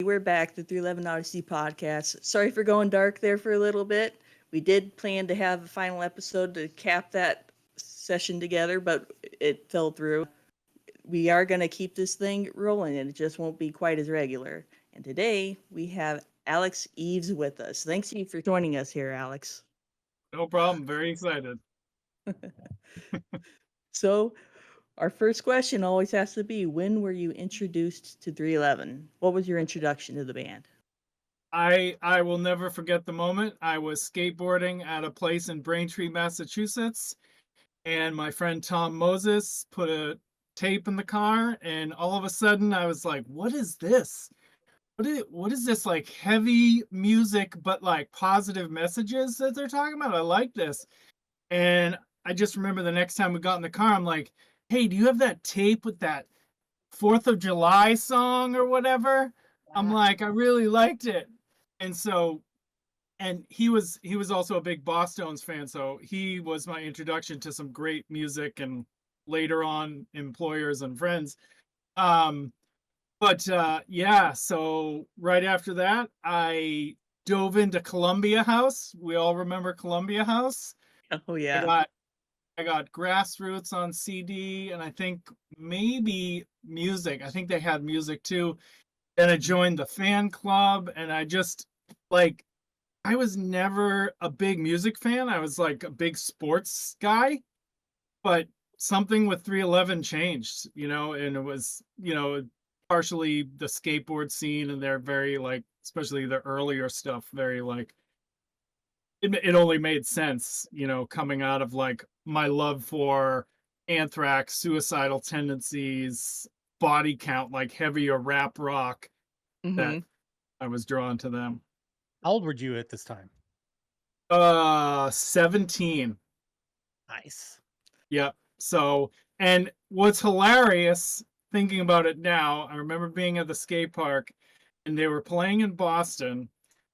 we're back, the 311 Odyssey podcast. Sorry for going dark there for a little bit. We did plan to have a final episode to cap that session together, but it fell through. We are going to keep this thing rolling, and it just won't be quite as regular. And today we have Alex Eaves with us. Thanks you for joining us here, Alex. No problem. Very excited. So, our first question always has to be, when were you introduced to 311? What was your introduction to the band? I will never forget the moment. I was skateboarding at a place in Braintree, Massachusetts, and my friend Tom Moses put a tape in the car, and all of a sudden I was like, "What is this? What is this like heavy music, but like positive messages that they're talking about? I like this." And I just remember the next time we got in the car, I'm like, "Hey, do you have that tape with that 4th of July song or whatever?" I'm like, "I really liked it." And so, and he was also a big Boss Stones fan, so he was my introduction to some great music and later on employers and friends. Um but yeah, so right after that, I dove into Columbia House. We all remember Columbia House. Oh, I yeah. got I got Grassroots on CD, and I think maybe music. I think they had music too. Then I joined the fan club, and I just like I was never a big music fan. I was like a big sports guy, but something with 311 changed, and it was, partially the skateboard scene, and they're very like, especially the earlier stuff, very like it only made sense, coming out of like my love for Anthrax, Suicidal Tendencies, Body Count, like heavier rap rock, that Hmm. I was drawn to them. How old were you at this time? 17. Nice. Yep. So, and what's hilarious thinking about it now, I remember being at the skate park and they were playing in Boston,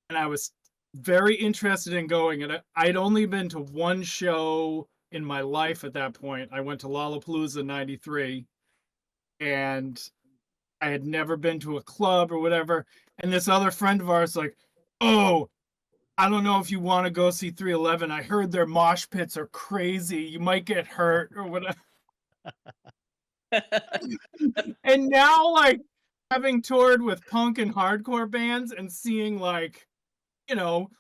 and I was very interested in going. And I'd only been to one show in my life at that point. I went to Lollapalooza in 93, and I had never been to a club or whatever. And this other friend of ours, like, "Oh, I don't know if you want to go see 311. I heard their mosh pits are crazy. You might get hurt or whatever." And now, like, having toured with punk and hardcore bands and seeing like,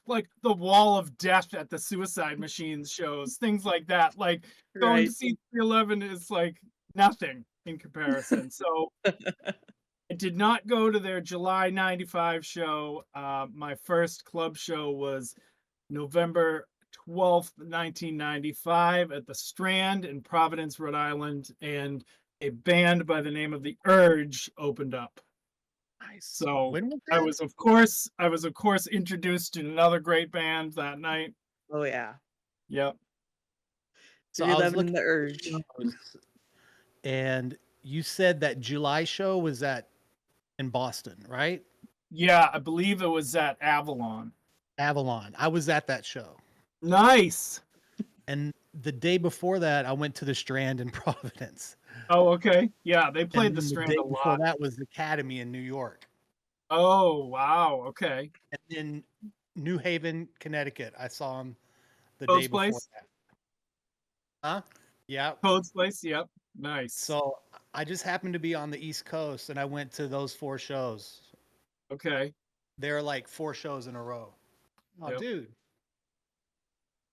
like the Wall of Death at the Suicide Machines shows, things like that, like going to Right. see 311 is like nothing in comparison. So I did not go to their July 95 show. My first club show was November 12th, 1995 at the Strand in Providence, Rhode Island, and a band by the name of The Urge opened up. Nice. So When was I that? was of course I was of course introduced to another great band that night. Oh, yeah. Yep. So I was 311 looking and the at Urge. shows, and you said that July show was at in Boston, right? Yeah, I believe it was at Avalon. Avalon. I was at that show. Nice. And the day before that, I went to the Strand in Providence. Oh, okay. Yeah, they And played the then the Strand day a before lot. that was the Academy in New York. Oh, wow. Okay. And in New Haven, Connecticut, I saw him the day Code's before Place. that. Huh? Yeah. Code's Place. Yep. Nice. So I just happened to be on the East Coast and I went to those 4 shows. Okay. There are like 4 shows in a row. Oh, Yep. dude.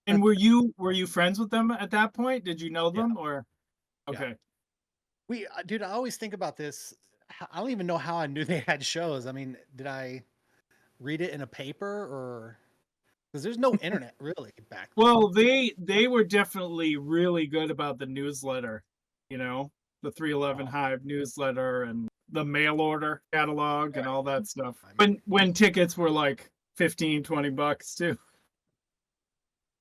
And were you friends with them at that point? Did you know Yeah. them or? Yeah. Okay. Dude, I always think about this. I don't even know how I knew they had shows. I mean, did I read it in a paper or because there's no internet really back then. Well, they were definitely really good about the newsletter, the 311 Oh, Hive newsletter and the mail order catalog and right. all that stuff. I mean, When tickets were like 15, $20 too.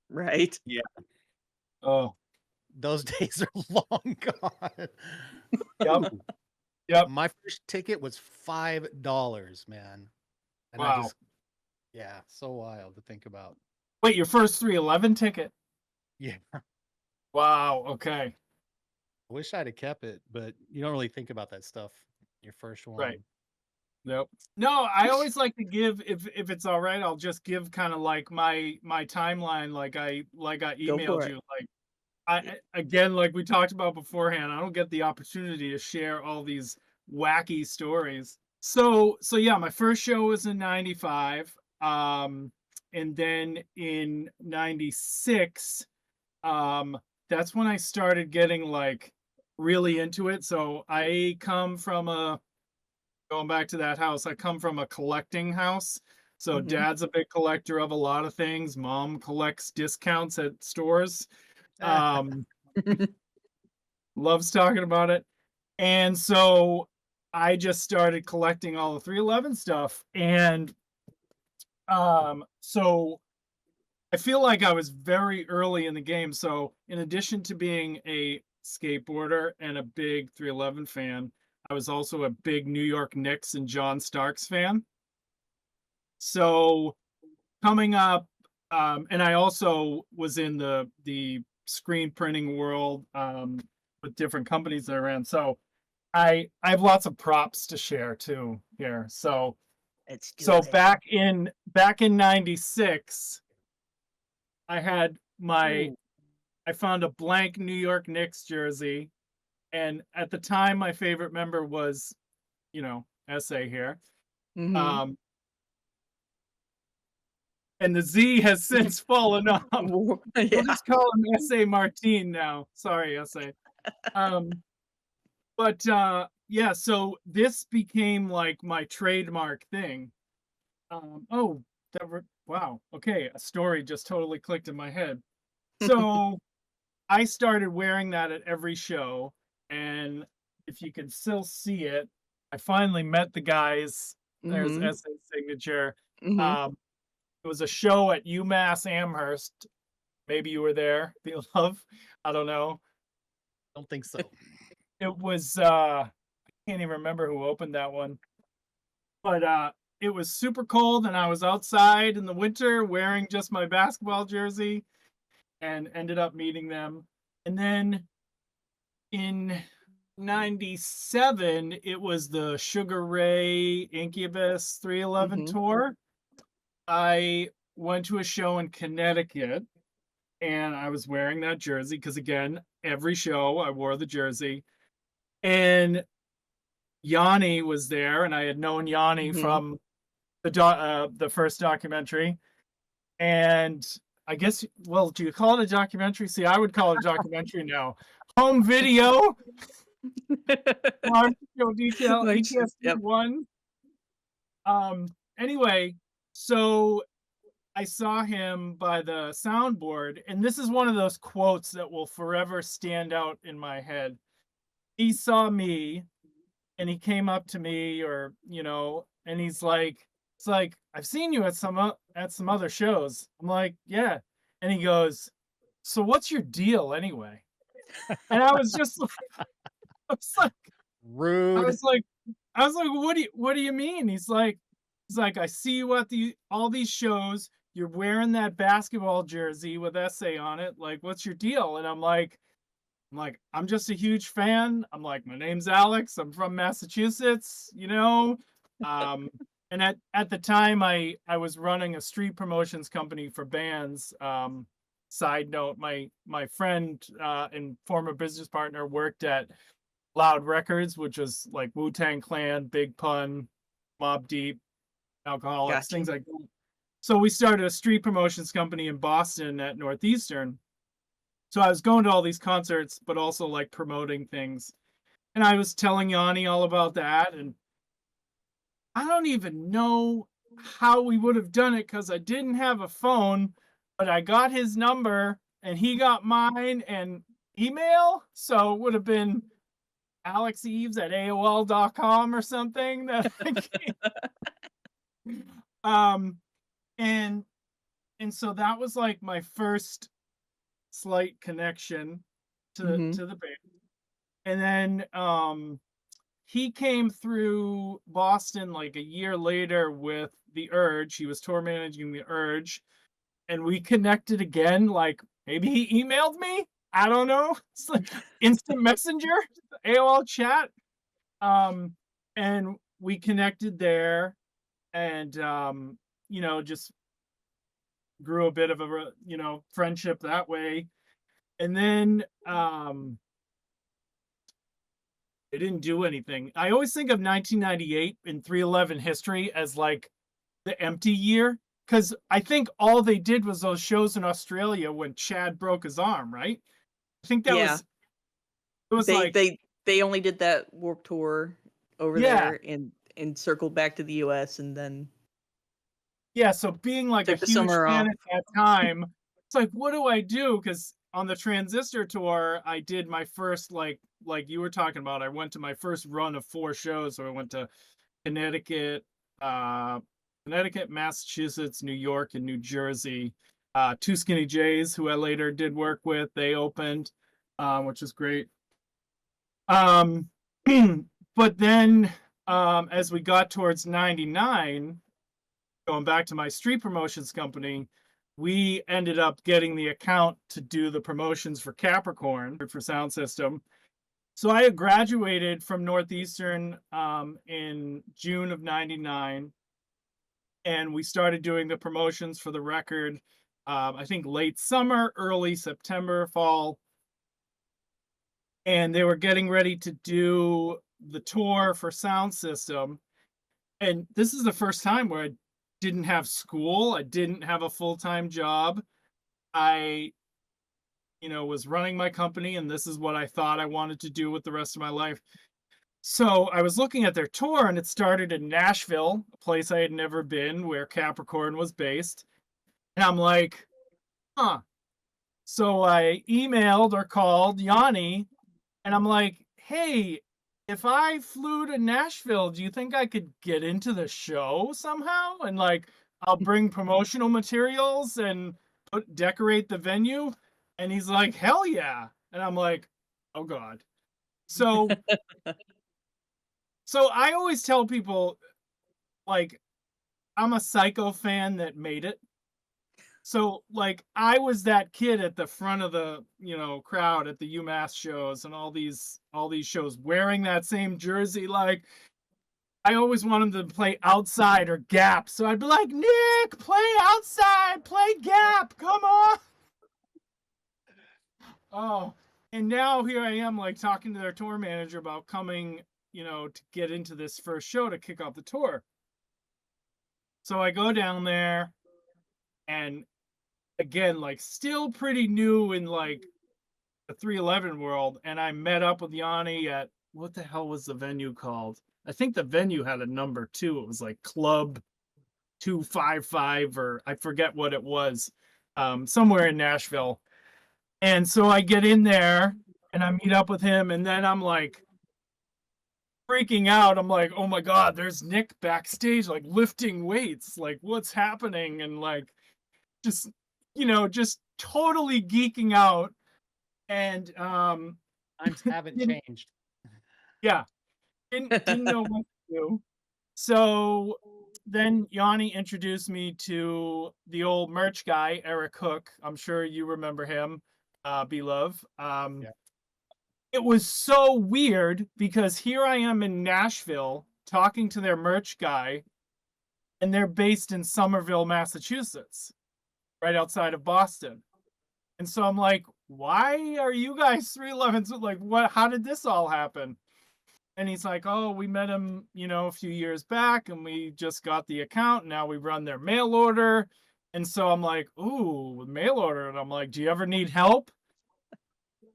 Right. yeah, Oh, those days are long gone. yep. Ooh, Yep. my first ticket was $5, man. And I Wow. just, yeah, so wild to think about. Wait, your first 311 ticket? Yeah, I Wow. Okay. wish I'd have kept it, but you don't really think about that stuff. Your first Right. one. Yep. No, I always like to give, if it's all right, I'll just give kind of like my timeline, like I Go emailed for it. you. Like again, like we talked about beforehand, I don't get the opportunity to share all these wacky stories. So yeah, my first show was in 95. And then in 96, um, that's when I started getting like really into it. So I come from going back to that house, I come from a collecting house. So Mhm. dad's a big collector of a lot of things. Mom collects discounts at stores. Um, loves talking about it. And so I just started collecting all the 311 stuff. And so I feel like I was very early in the game. So in addition to being a skateboarder and a big 311 fan, I was also a big New York Knicks and John Starks fan. So coming up, and I also was in the screen printing world, with different companies that I ran. So I have lots of props to share too here. So Let's do so it. back in 96, I had Ooh. I found a blank New York Knicks jersey, and at the time my favorite member was, SA here. Mhm. Um and the Z has since fallen off. We'll Yeah. just call him SA Martin now. Sorry, SA. Um, but yeah, so this became like my trademark thing. Oh, wow. Okay, a story just totally clicked in my head. So I started wearing that at every show, and if you can still see it, I finally met the guys. There's Mhm. SA signature. Mhm. Um, it was a show at UMass Amherst. Maybe you were there, Love. I don't know. Don't think so. It was I can't even remember who opened that one. But it was super cold and I was outside in the winter wearing just my basketball jersey and ended up meeting them. And then in 97, it was the Sugar Ray Incubus 311 Mhm. tour. I went to a show in Connecticut and I was wearing that jersey because, again, every show I wore the jersey. And Yanni was there, and I had known Yanni Mhm. from the first documentary. And I guess, well, do you call it a documentary? See, I would call it a documentary now. Home video, large scale detail, Like, ATSC yep. one. Um. Anyway, so I saw him by the soundboard, and this is one of those quotes that will forever stand out in my head. He saw me and he came up to me, or and it's like, I've seen you at some other shows. I'm like, yeah. And he goes, so what's your deal anyway? And I was just I was like I Rude. was like I was like, what do you mean? He's like, I see you at all these shows, you're wearing that basketball jersey with SA on it, like what's your deal? And I'm like, I'm just a huge fan. I'm like, my name's Alex. I'm from Massachusetts. Um, and at the time, I was running a street promotions company for bands. Side note, my friend and former business partner worked at Loud Records, which was like Wu-Tang Clan, Big Pun, Mob Deep, Alcoholics, Gotcha. things like that. So we started a street promotions company in Boston at Northeastern. So I was going to all these concerts, but also like promoting things. And I was telling Yanni all about that. And I don't even know how we would have done it because I didn't have a phone, but I got his number and he got mine and email. So it would have been Alex Eaves at AOL.com or something that I um and and so that was like my first slight connection Mhm. to the band. And then he came through Boston like a year later with the Urge. He was tour managing the Urge, and we connected again. Like maybe he emailed me. I don't know. It's like instant messenger, AOL chat. Um, and we connected there, and just grew a bit of a friendship that way. And then they didn't do anything. I always think of 1998 in 311 history as like the empty year, because I think all they did was those shows in Australia when Chad broke his arm, right? I think that Yeah. was it was They like, they they only did that Warp Tour over yeah, there and circled back to the US and then yeah. So being like a took the huge summer fan off. at that time, it's like, what do I do? Because on the Transistor tour, I did my first like you were talking about. I went to my first run of 4 shows. So I went to Connecticut, uh, Massachusetts, New York, and New Jersey. Two Skinny Jays, who I later did work with, they opened, which is great. Um, but then as we got towards 99, going back to my street promotions company, we ended up getting the account to do the promotions for Capricorn for Sound System. So I had graduated from Northeastern in June of 99, and we started doing the promotions for the record, I think late summer, early September, fall. And they were getting ready to do the tour for Sound System. And this is the first time where I didn't have school. I didn't have a full-time job. I, was running my company, and this is what I thought I wanted to do with the rest of my life. So I was looking at their tour, and it started in Nashville, a place I had never been, where Capricorn was based. And I'm like, huh. So I emailed or called Yanni, and I'm like, hey, if I flew to Nashville, do you think I could get into the show somehow? And like, I'll bring promotional materials and decorate the venue. And he's like, hell yeah. And I'm like, oh God. So I always tell people, like, I'm a Psycho fan that made it. So like, I was that kid at the front of the crowd at the UMass shows and all these shows, wearing that same jersey. Like, I always wanted them to play Outside or Gap, so I'd be like, Nick, play Outside, play Gap, come on. Oh, and now here I am, like, talking to their tour manager about coming, to get into this first show to kick off the tour. So I go down there, and again, like, still pretty new in like the 311 world, and I met up with Yanni at, what the hell was the venue called? I think the venue had a number too. It was like Club 255, or I forget what it was, somewhere in Nashville. And so I get in there and I meet up with him, and then I'm like freaking out. I'm like, oh my God, there's Nick backstage, like lifting weights. Like, what's happening? And like, just, just totally geeking out. And Times haven't changed. yeah, didn't know what to do. So then Yanni introduced me to the old merch guy, Eric Hook. I'm sure you remember him, Beloved. Yeah. It was so weird because here I am in Nashville talking to their merch guy, and they're based in Somerville, Massachusetts, right outside of Boston. And so I'm like, why are you guys 311s? Like, what? How did this all happen? And he's like, oh, we met him, a few years back, and we just got the account. Now we run their mail order. And so I'm like, ooh, with mail order. And I'm like, do you ever need help?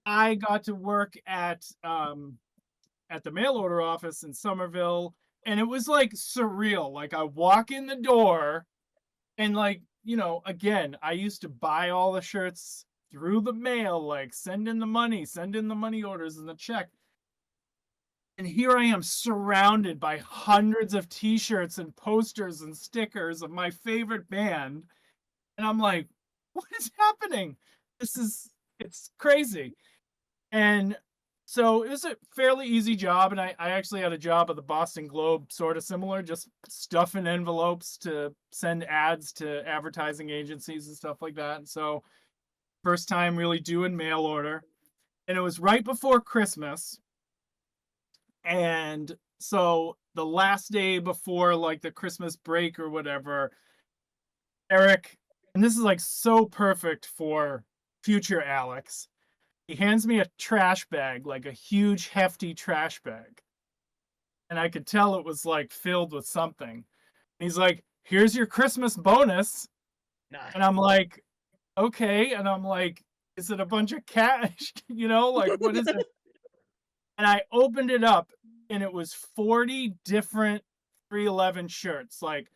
I got to work at the mail order office in Somerville, and it was like surreal. Like, I walk in the door, and like, again, I used to buy all the shirts through the mail, like send in the money orders and the check. And here I am surrounded by hundreds of t-shirts and posters and stickers of my favorite band. And I'm like, what is happening? It's crazy. And so it was a fairly easy job. And I actually had a job at the Boston Globe, sort of similar, just stuffing envelopes to send ads to advertising agencies and stuff like that. And so first time really doing mail order. And it was right before Christmas. And so the last day before like the Christmas break or whatever, Eric, and this is like so perfect for future Alex. He hands me a trash bag, like a huge, hefty trash bag. And I could tell it was like filled with something. And he's like, here's your Christmas bonus. Nice. And I'm like, okay. And I'm like, is it a bunch of cash? Like, what is it? And I opened it up and it was 40 different 311 shirts, like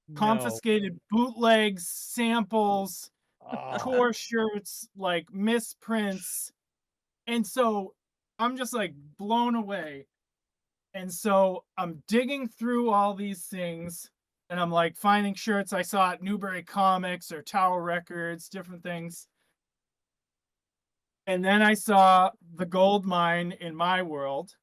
No. confiscated bootlegs, samples, Oh, tour shirts, like misprints. And so I'm just like blown away. And so I'm digging through all these things and I'm like finding shirts I saw at Newbury Comics or Tower Records, different things. And then I saw the gold mine in my world.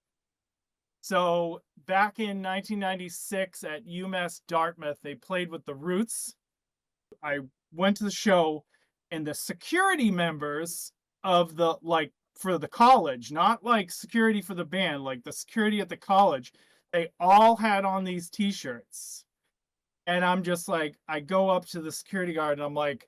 So back in 1996 at UMass Dartmouth, they played with the Roots. I went to the show and the security members of the like for the college, not like security for the band, like the security at the college, they all had on these t-shirts. And I'm just like, I go up to the security guard and I'm like,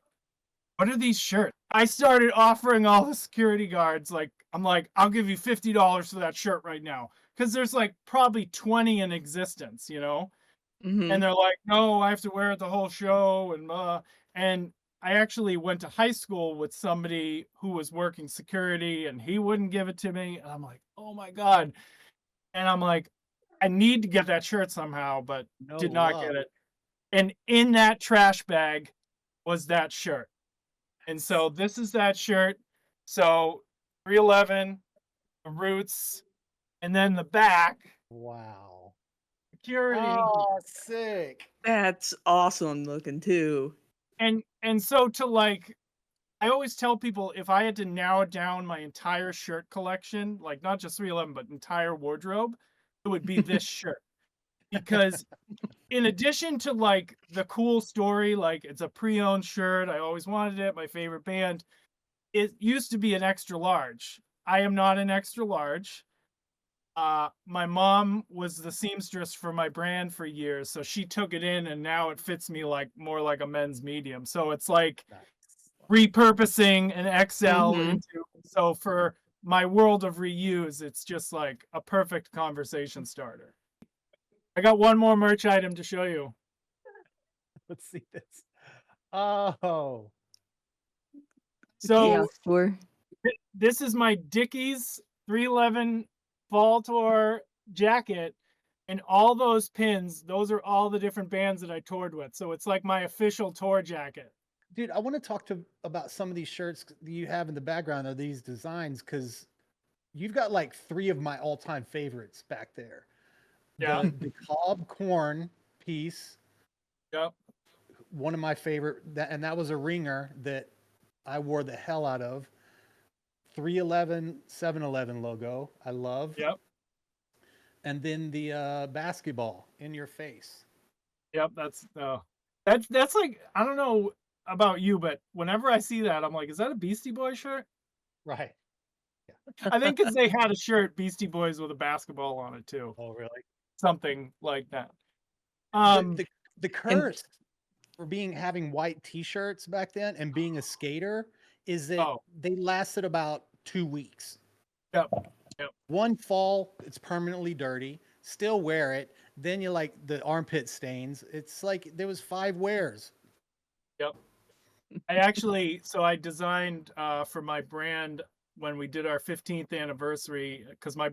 what are these shirts? I started offering all the security guards, like, I'm like, I'll give you $50 for that shirt right now. Because there's like probably 20 in existence, Mm-hmm. and they're like, no, I have to wear it the whole show. And I actually went to high school with somebody who was working security and he wouldn't give it to me. And I'm like, oh my God. And I'm like, I need to get that shirt somehow, but no did not luck. get it. And in that trash bag was that shirt. And so this is that shirt. So 311, the Roots, and then the back, Wow. security. Oh, sick. That's awesome looking too. And so to like, I always tell people if I had to narrow down my entire shirt collection, like not just 311, but entire wardrobe, it would be this shirt. Because in addition to like the cool story, like it's a pre-owned shirt, I always wanted it, my favorite band, it used to be an extra large. I am not an extra large. My mom was the seamstress for my brand for years, so she took it in and now it fits me like more like a men's medium. So it's like Nice. repurposing an XL Mm-hmm. into, so for my world of reuse, it's just like a perfect conversation starter. I got one more merch item to show you. Let's see this. Oh, So Chaos Tour. this is my Dickies 311 Fall Tour jacket, and all those pins, those are all the different bands that I toured with. So it's like my official tour jacket. dude, I want to talk to about some of these shirts that you have in the background of these designs because you've got like three of my all-time favorites back there. Yeah. The Cobb Corn piece, Yep. one of my favorite, that was a ringer that I wore the hell out of. 311 711 logo, I love. Yep. And then the basketball in your face. Yep. That's like, I don't know about you, but whenever I see that, I'm like, is that a Beastie Boy shirt? Right. I think because they had a shirt, Beastie Boys, with a basketball on it too. Oh, really? Something like that. The And curse for having white t-shirts back then and being a skater is that Oh, they lasted about 2 weeks. yep. Yep. One fall, it's permanently dirty. Still wear it. Then you like the armpit stains. It's like there was 5 wears. Yep. So I designed for my brand when we did our 15th anniversary, because my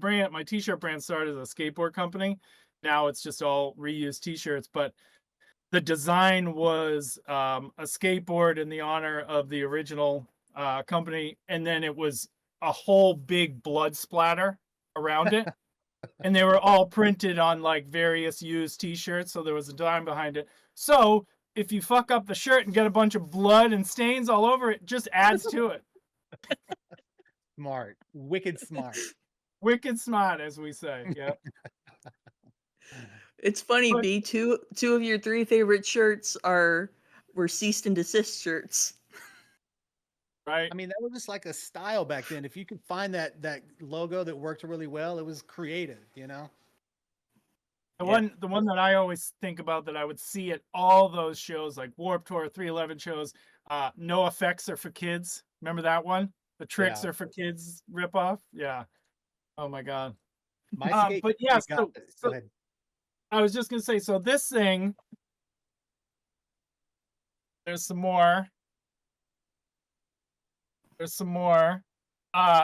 t-shirt brand started as a skateboard company. Now it's just all reused t-shirts, but the design was a skateboard in the honor of the original company, and then it was a whole big blood splatter around it. And they were all printed on like various used t-shirts, so there was a dime behind it. So if you fuck up the shirt and get a bunch of blood and stains all over it, just adds to it. Smart. Wicked smart. Wicked smart, as we say. Yeah. it's funny, But B. Two of your three favorite shirts were cease and desist shirts. right. I mean, that was just like a style back then. If you could find that logo that worked really well, it was creative, you know? The one that I always think about that I would see at all those shows, like Warped Tour, 311 shows. No Effects Are for Kids. Remember that one? The Tricks Yeah. Are for Kids ripoff. Yeah. Oh my god. My skate But yeah, got it. Go so ahead. I was just gonna say, so this thing, there's some more. There's some more.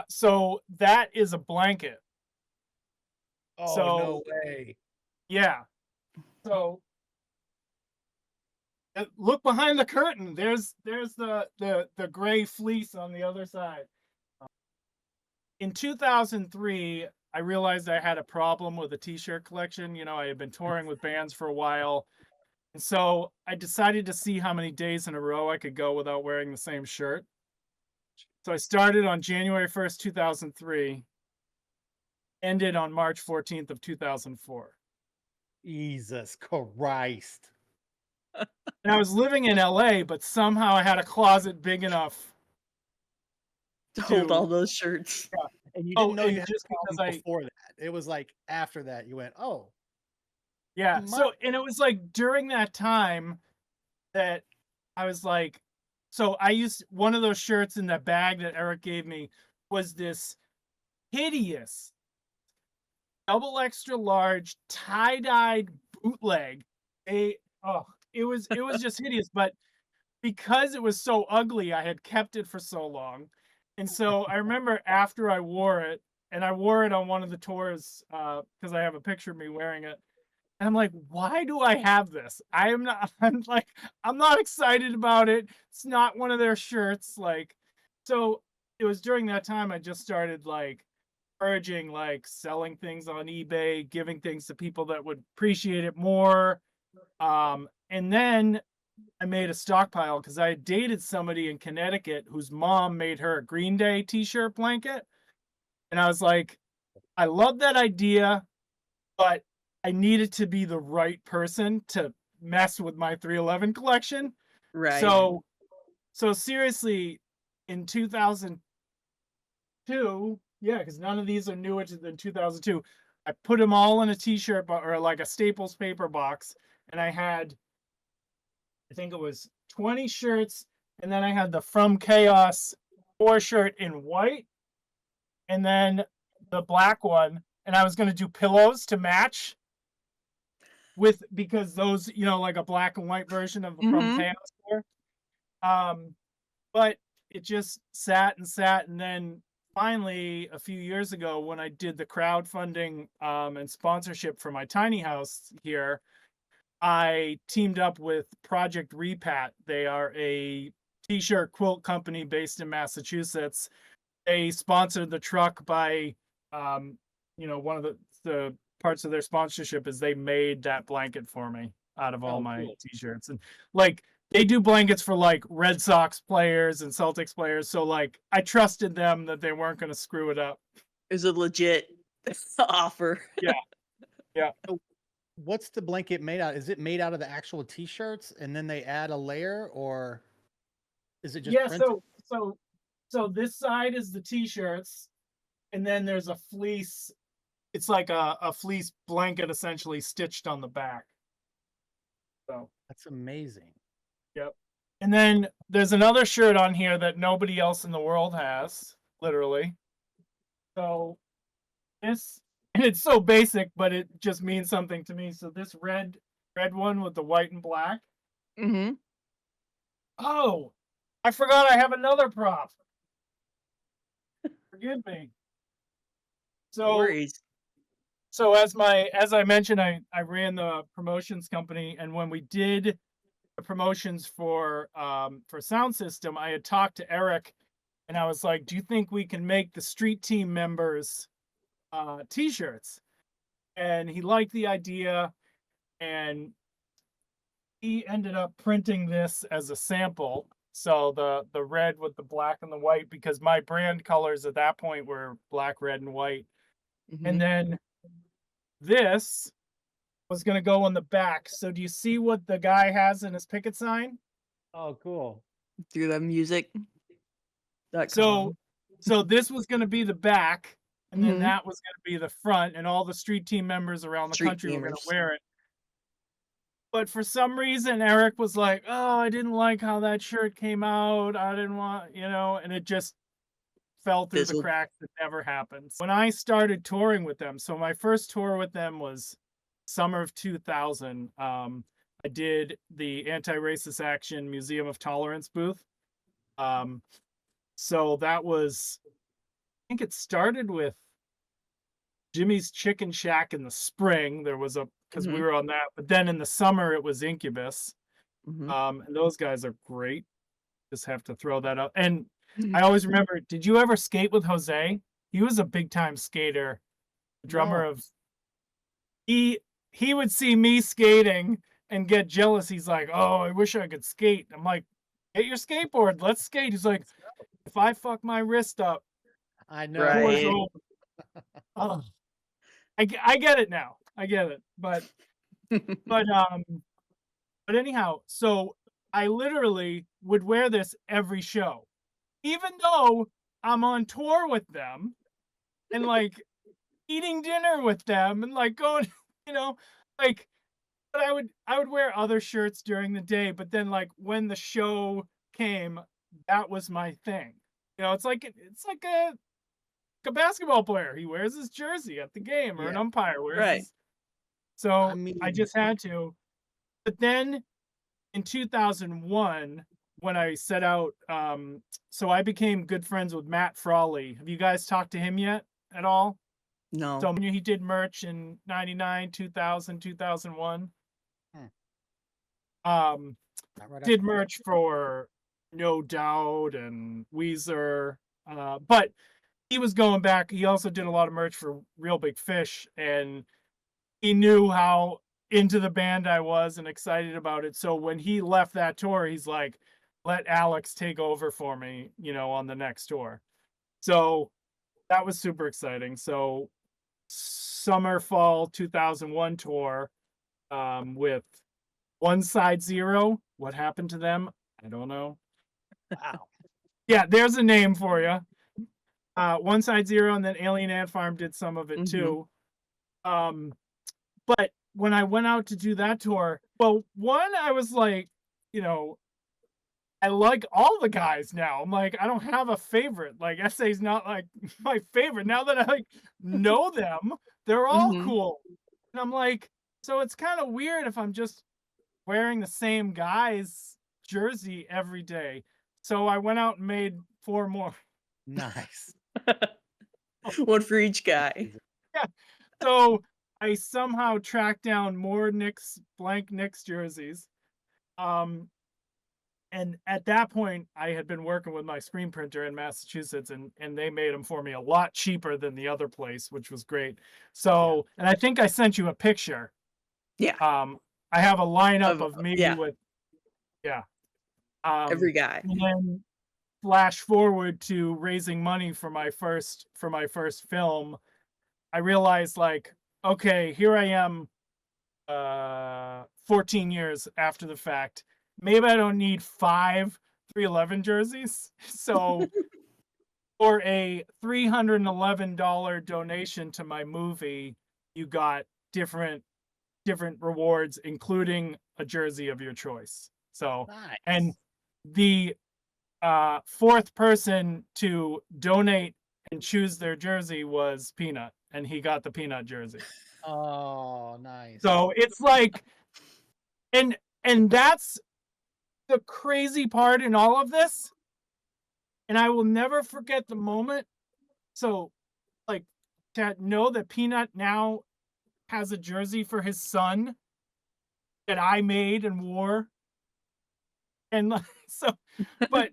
So that is a blanket. Oh, no So way. yeah. So look behind the curtain. There's the gray fleece on the other side. In 2003, I realized I had a problem with a t-shirt collection. You know, I had been touring with bands for a while. And so I decided to see how many days in a row I could go without wearing the same shirt. So I started on January 1st, 2003, ended on March 14th of 2004. Jesus Christ. And I was living in LA, but somehow I had a closet big enough To hold all to, those shirts. And you didn't oh, know you and had just a because problem before that. It was like after that you went, oh, yeah. my So, and it was like during that time that I was like, so I used one of those shirts in that bag that Eric gave me was this hideous double extra large tie-dyed bootleg. Oh, it was just hideous, but because it was so ugly, I had kept it for so long. And so I remember after I wore it, and I wore it on one of the tours, because I have a picture of me wearing it. And I'm like, why do I have this? I'm not excited about it. It's not one of their shirts. Like, so it was during that time I just started like urging, like selling things on eBay, giving things to people that would appreciate it more. And then I made a stockpile because I had dated somebody in Connecticut whose mom made her a Green Day t-shirt blanket. And I was like, I love that idea, but I needed to be the right person to mess with my 311 collection. Right. So seriously, in 2002, yeah, because none of these are newer than 2002, I put them all in a t-shirt or like a Staples paper box, and I had, I think it was 20 shirts, and then I had the From Chaos 4 shirt in white, and then the black one, and I was going to do pillows to match with, because those, you know, like a black and white version of the From Mm-hmm. Chaos 4. But it just sat and sat, and then finally a few years ago when I did the crowdfunding and sponsorship for my tiny house here, I teamed up with Project Repat. They are a t-shirt quilt company based in Massachusetts. They sponsored the truck by, you know, one of the parts of their sponsorship is they made that blanket for me out of all oh, my cool. t-shirts. And like they do blankets for like Red Sox players and Celtics players. So like I trusted them that they weren't going to screw it up. It was a legit offer. Yeah. Yeah. So what's the blanket made out? Is it made out of the actual t-shirts and then they add a layer, or is it just Yeah. printed? So this side is the t-shirts, and then there's a fleece. It's like a fleece blanket essentially stitched on the back. So, That's amazing. yep. And then there's another shirt on here that nobody else in the world has, literally. So this, and it's so basic, but it just means something to me. So this red one with the white and black. Mm-hmm. Oh, I forgot I have another prop. Forgive me. No So worries. so as I mentioned, I ran the promotions company, and when we did the promotions for Sound System, I had talked to Eric, and I was like, do you think we can make the street team members t-shirts? And he liked the idea, and he ended up printing this as a sample. So the red with the black and the white, because my brand colors at that point were black, red, and white. Mm-hmm. And then this was going to go on the back. So do you see what the guy has in his picket sign? Oh, cool. Through the music.com. So this was going to be the back, and then that was going to be the front, and all the street team members around the Street country were going to gamers. wear it. But for some reason, Eric was like, "Oh, I didn't like how that shirt came out. I didn't want, and it just fell through the Fizzled. cracks. It never happened." When I started touring with them, so my first tour with them was summer of 2000. I did the Anti-Racist Action Museum of Tolerance booth. So that was, I think it started with Jimmy's Chicken Shack in the spring. There was because we were on that, but then in the summer it was Incubus. And those guys are great. Just have to throw that up. And I always remember, did you ever skate with Jose? He was a big time skater, drummer No. of, he would see me skating and get jealous. He's like, "Oh, I wish I could skate." I'm like, "Get your skateboard, let's skate." He's like, "If I fuck my wrist up, I know. doors Right. open." Oh, I get it now. I get it. But but anyhow, so I literally would wear this every show, even though I'm on tour with them and like eating dinner with them and like going, you know, like. But I would wear other shirts during the day, but then like when the show came, that was my thing. It's like a basketball player. He wears his jersey at the game, or an Yeah. umpire wears Right. his. So I I mean, just had to. But then in 2001, when I set out, so I became good friends with Matt Frawley. Have you guys talked to him yet at all? No. So he did merch in 99, 2000, 2001. not right Did after- merch for No Doubt and Weezer, but he was going back. He also did a lot of merch for Real Big Fish, and he knew how into the band I was and excited about it. So when he left that tour, he's like, "Let Alex take over for me, on the next tour." So that was super exciting. So summer fall 2001 tour, with One Side Zero. What happened to them? I don't know. Wow. Yeah, there's a name for you. One Side Zero, and then Alien Ant Farm did some of it too. But when I went out to do that tour, well, one, I was like, I like all the guys now. I'm like, I don't have a favorite. Like, SA's not like my favorite. Now that I like know them, they're all cool. And I'm like, so it's kind of weird if I'm just wearing the same guy's jersey every day. So I went out and made 4 more. Nice. One for each guy. Yeah. So I somehow tracked down more blank Knicks jerseys. And at that point, I had been working with my screen printer in Massachusetts, and they made them for me a lot cheaper than the other place, which was great. So, and I think I sent you a picture. Yeah. I have a lineup of me yeah. with, yeah. Every guy. And then flash forward to raising money for my first film. I realized, like, okay, here I am, 14 years after the fact. Maybe I don't need 5 311 jerseys. So for a $311 donation to my movie, you got different rewards, including a jersey of your choice. So, Nice. and the 4th person to donate and choose their jersey was Peanut, and he got the Peanut jersey. Oh, nice. So it's like, and that's the crazy part in all of this. And I will never forget the moment. So, like, to know that Peanut now has a jersey for his son that I made and wore. And like,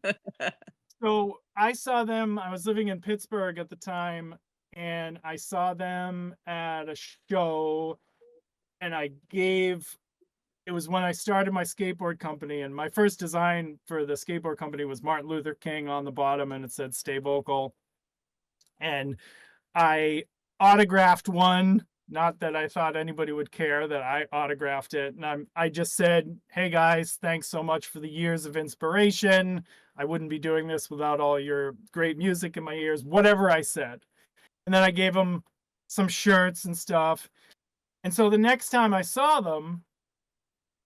so I saw them, I was living in Pittsburgh at the time, and I saw them at a show, and it was when I started my skateboard company, and my first design for the skateboard company was Martin Luther King on the bottom, and it said "Stay Vocal." And I autographed one. Not that I thought anybody would care that I autographed it. And I just said, "Hey guys, thanks so much for the years of inspiration. I wouldn't be doing this without all your great music in my ears," whatever I said. And then I gave them some shirts and stuff. And so the next time I saw them,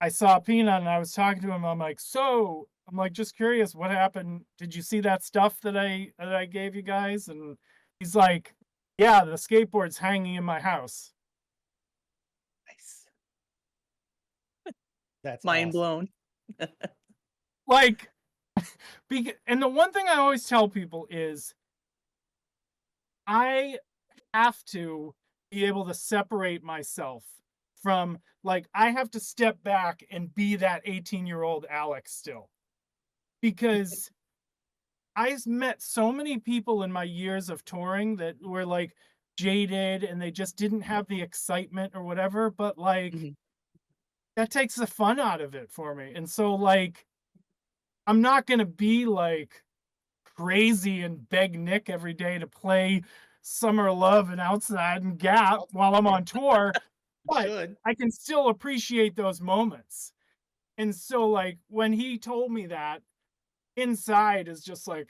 I saw Peanut and I was talking to him. I'm like, so I'm like, just curious, what happened? Did you see that stuff that I gave you guys? And he's like, yeah, the skateboard's hanging in my house. Nice. That's Mind awesome. blown. Like, and the one thing I always tell people is I have to be able to separate myself from, like, I have to step back and be that 18-year-old Alex still. Because I've met so many people in my years of touring that were like jaded and they just didn't have the excitement or whatever, but like Mhm. that takes the fun out of it for me. And so like I'm not going to be like crazy and beg Nick every day to play Summer Love and Outside and Gap while I'm on tour, but Should. I can still appreciate those moments. And so like when he told me that, inside is just like,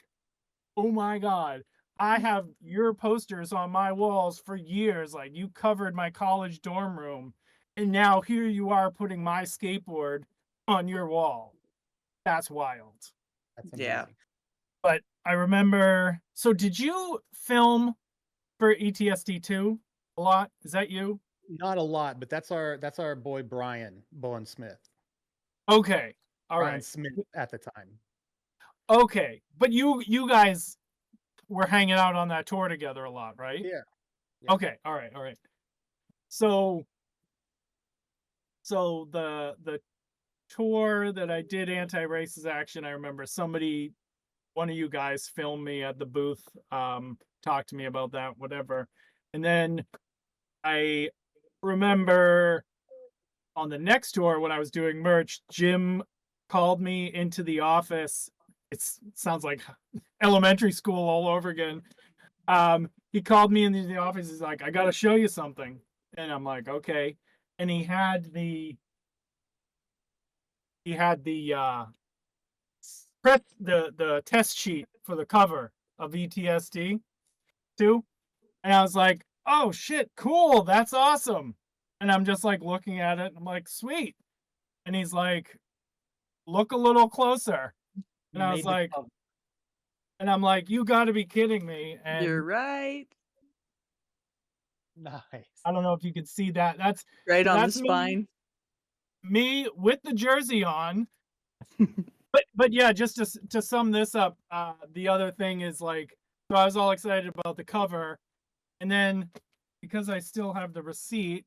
oh my God, I have your posters on my walls for years. Like you covered my college dorm room. And now here you are putting my skateboard on your wall. That's wild. That's Yeah. amazing. But I remember, so did you film for ETSD2 a lot? Is that you? Not a lot, but that's our boy Brian Bowen Smith. Okay. All Brian right. Smith at the time. Okay. But you guys were hanging out on that tour together a lot, right? Yeah. Yeah. Okay. All right. All right. So the tour that I did anti-racist action, I remember one of you guys filmed me at the booth, talked to me about that, whatever. And then I remember on the next tour when I was doing merch, Jim called me into the office. It sounds like elementary school all over again. He called me into the office. He's like, I got to show you something. And I'm like, okay. And he had the the test sheet for the cover of ETSD too. And I was like, oh shit, cool, that's awesome. And I'm just like looking at it, and I'm like, sweet. And he's like, look a little closer. And You I was made the like, cover. and I'm like, you gotta be kidding me. You're And right. Nice. I don't know if you can see that. Right on the That's spine. me with the jersey on. But yeah, just to sum this up, the other thing is like, so I was all excited about the cover, and then because I still have the receipt,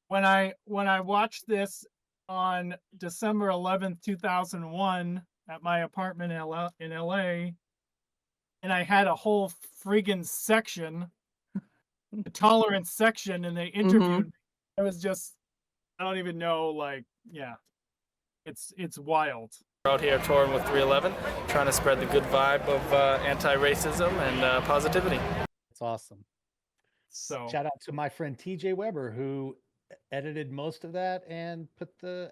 when I watched this on December 11th, 2001 at my apartment in LA, and I had a whole friggin' section, the tolerance section, and they interviewed me. It was just, I don't even know, like, yeah, it's wild. We're out here touring with 311, trying to spread the good vibe of anti-racism and positivity. That's awesome. So Shout out to my friend TJ Weber who edited most of that and put the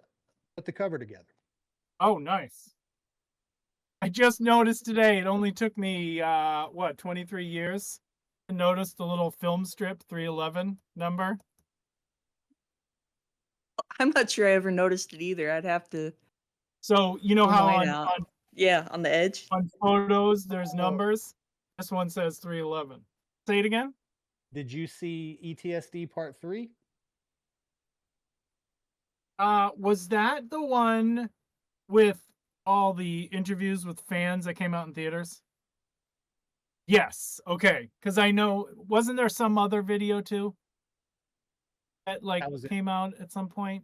cover together. oh, nice. I just noticed today, it only took me, 23 years to notice the little film strip 311 number. I'm not sure I ever noticed it either. I'd have to So, you know pull how mine on, out. Yeah, on the edge. on photos there's Oh. numbers? This one says 311. Say it again? Did you see ETSD Part 3? Was that the one with all the interviews with fans that came out in theaters? Yes. Okay. Because I know, wasn't there some other video too that like That was it. came out at some point?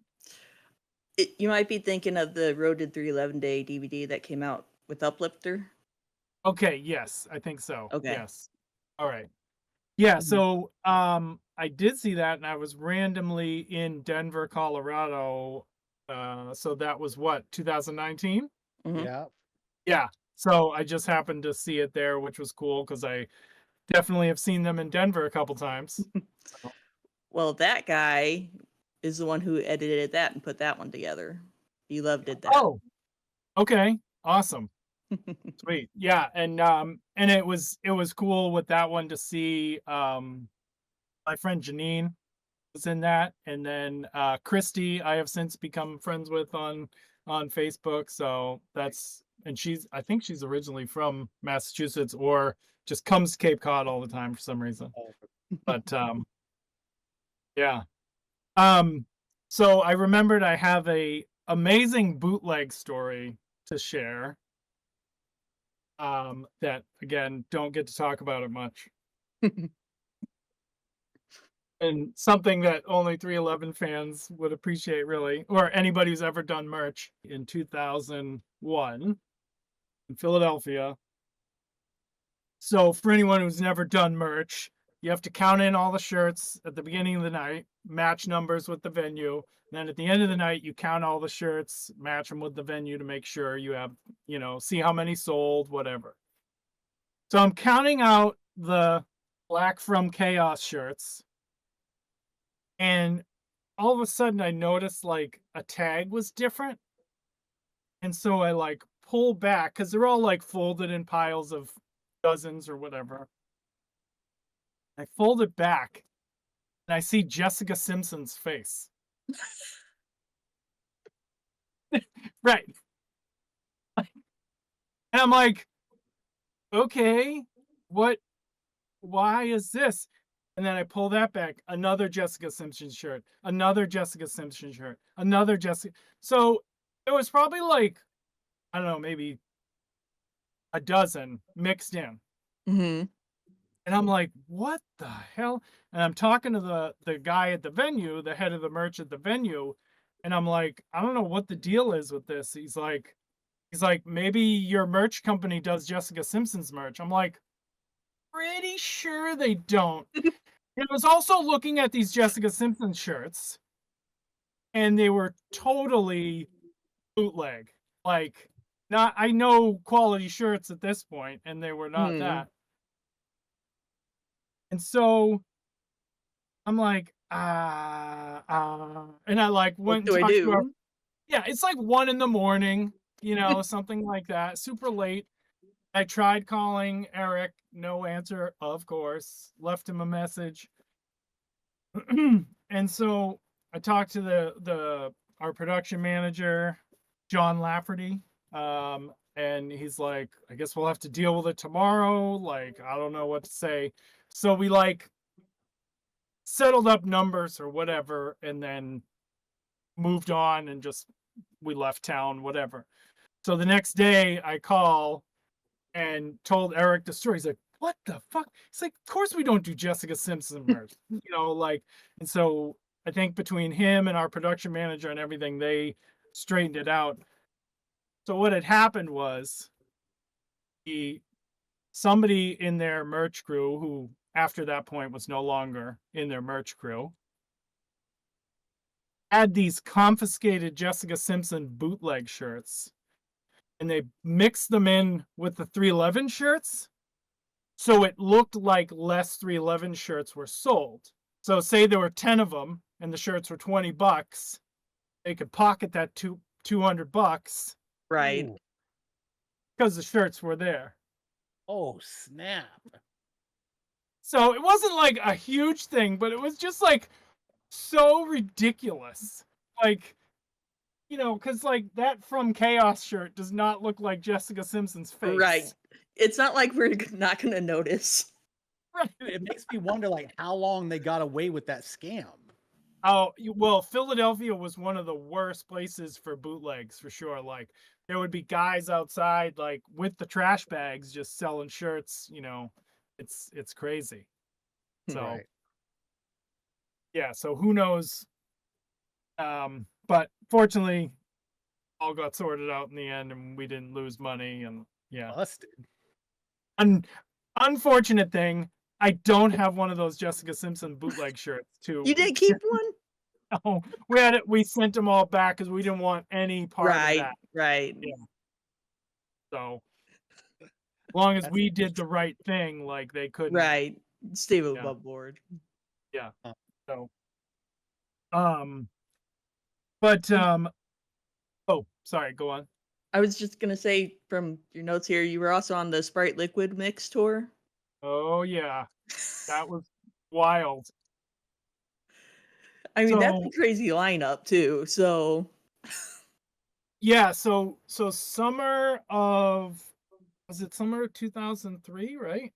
You might be thinking of the Road to 311 Day DVD that came out with Uplifter. Okay. Yes, I think so. Okay. Yes. All right. Yeah. Mhm. So I did see that, and I was randomly in Denver, Colorado. So that was what, 2019? Mhm. Yeah. Yeah. So I just happened to see it there, which was cool because I definitely have seen them in Denver a couple times. Well, that guy is the one who edited that and put that one together. He loved it that. Oh, okay. Awesome. Sweet. Yeah, and it was cool with that one to see my friend Janine was in that, and then Christy I have since become friends with on Facebook. So that's, and I think she's originally from Massachusetts or just comes to Cape Cod all the time for some reason. But yeah. So I remembered I have a amazing bootleg story to share. That again, don't get to talk about it much. And something that only 311 fans would appreciate, really, or anybody who's ever done merch. In 2001 in Philadelphia. So for anyone who's never done merch, you have to count in all the shirts at the beginning of the night, match numbers with the venue. Then at the end of the night, you count all the shirts, match them with the venue to make sure you have, see how many sold, whatever. So I'm counting out the Black from Chaos shirts, and all of a sudden I noticed like a tag was different. And so I like pull back because they're all like folded in piles of dozens or whatever. I fold it back and I see Jessica Simpson's face. Right. And I'm like, okay, why is this? And then I pull that back, another Jessica Simpson shirt, another Jessica Simpson shirt, another Jessica. So it was probably like, I don't know, maybe a dozen mixed in. Hmm. And I'm like, what the hell? And I'm talking to the guy at the venue, the head of the merch at the venue, and I'm like, I don't know what the deal is with this. He's like, maybe your merch company does Jessica Simpson's merch. I'm like, pretty sure they don't. And I was also looking at these Jessica Simpson shirts, and they were totally bootleg. Like, not, I know quality shirts at this point, and they were not that. And so I'm like, and I like What went and do I talked to our, do? yeah, it's like 1 a.m, something like that, super late. I tried calling Eric, no answer, of course, left him a message. And so I talked to our production manager, John Lafferty. And he's like, I guess we'll have to deal with it tomorrow. Like, I don't know what to say. So we like settled up numbers or whatever, and then moved on and just we left town, whatever. So the next day I call and told Eric the story. He's like, what the fuck? It's like, of course we don't do Jessica Simpson merch, like, and so I think between him and our production manager and everything, they straightened it out. So what had happened was somebody in their merch crew, who after that point was no longer in their merch crew, had these confiscated Jessica Simpson bootleg shirts, and they mixed them in with the 311 shirts. So it looked like less 311 shirts were sold. So say there were 10 of them and the shirts were $20, they could pocket that $200 Right. Ooh. because the shirts were there. Oh, snap. So it wasn't like a huge thing, but it was just like so ridiculous. Like, because like that From Chaos shirt does not look like Jessica Simpson's face. Right. It's not like we're not going to notice. Right. Dude, it makes me wonder, like, how long they got away with that scam. Oh, well, Philadelphia was one of the worst places for bootlegs, for sure. Like, there would be guys outside, like, with the trash bags just selling shirts, it's crazy. So, Right. yeah, so who knows? But fortunately, all got sorted out in the end and we didn't lose money, and yeah. Busted. Unfortunate thing, I don't have one of those Jessica Simpson bootleg shirts too. You didn't keep one? Oh, we had it. We sent them all back because we didn't want any part of Right. that. Right. Yeah. So, as long as That's we did the right thing, like they couldn't. Right. Stay Yeah. above board. Yeah. Huh. So, but oh, sorry. Go on. I was just gonna say from your notes here, you were also on the Sprite Liquid Mix tour. Oh yeah, that was wild. I mean, that's a So crazy lineup too. So, yeah, so summer of, was it summer of 2003, right?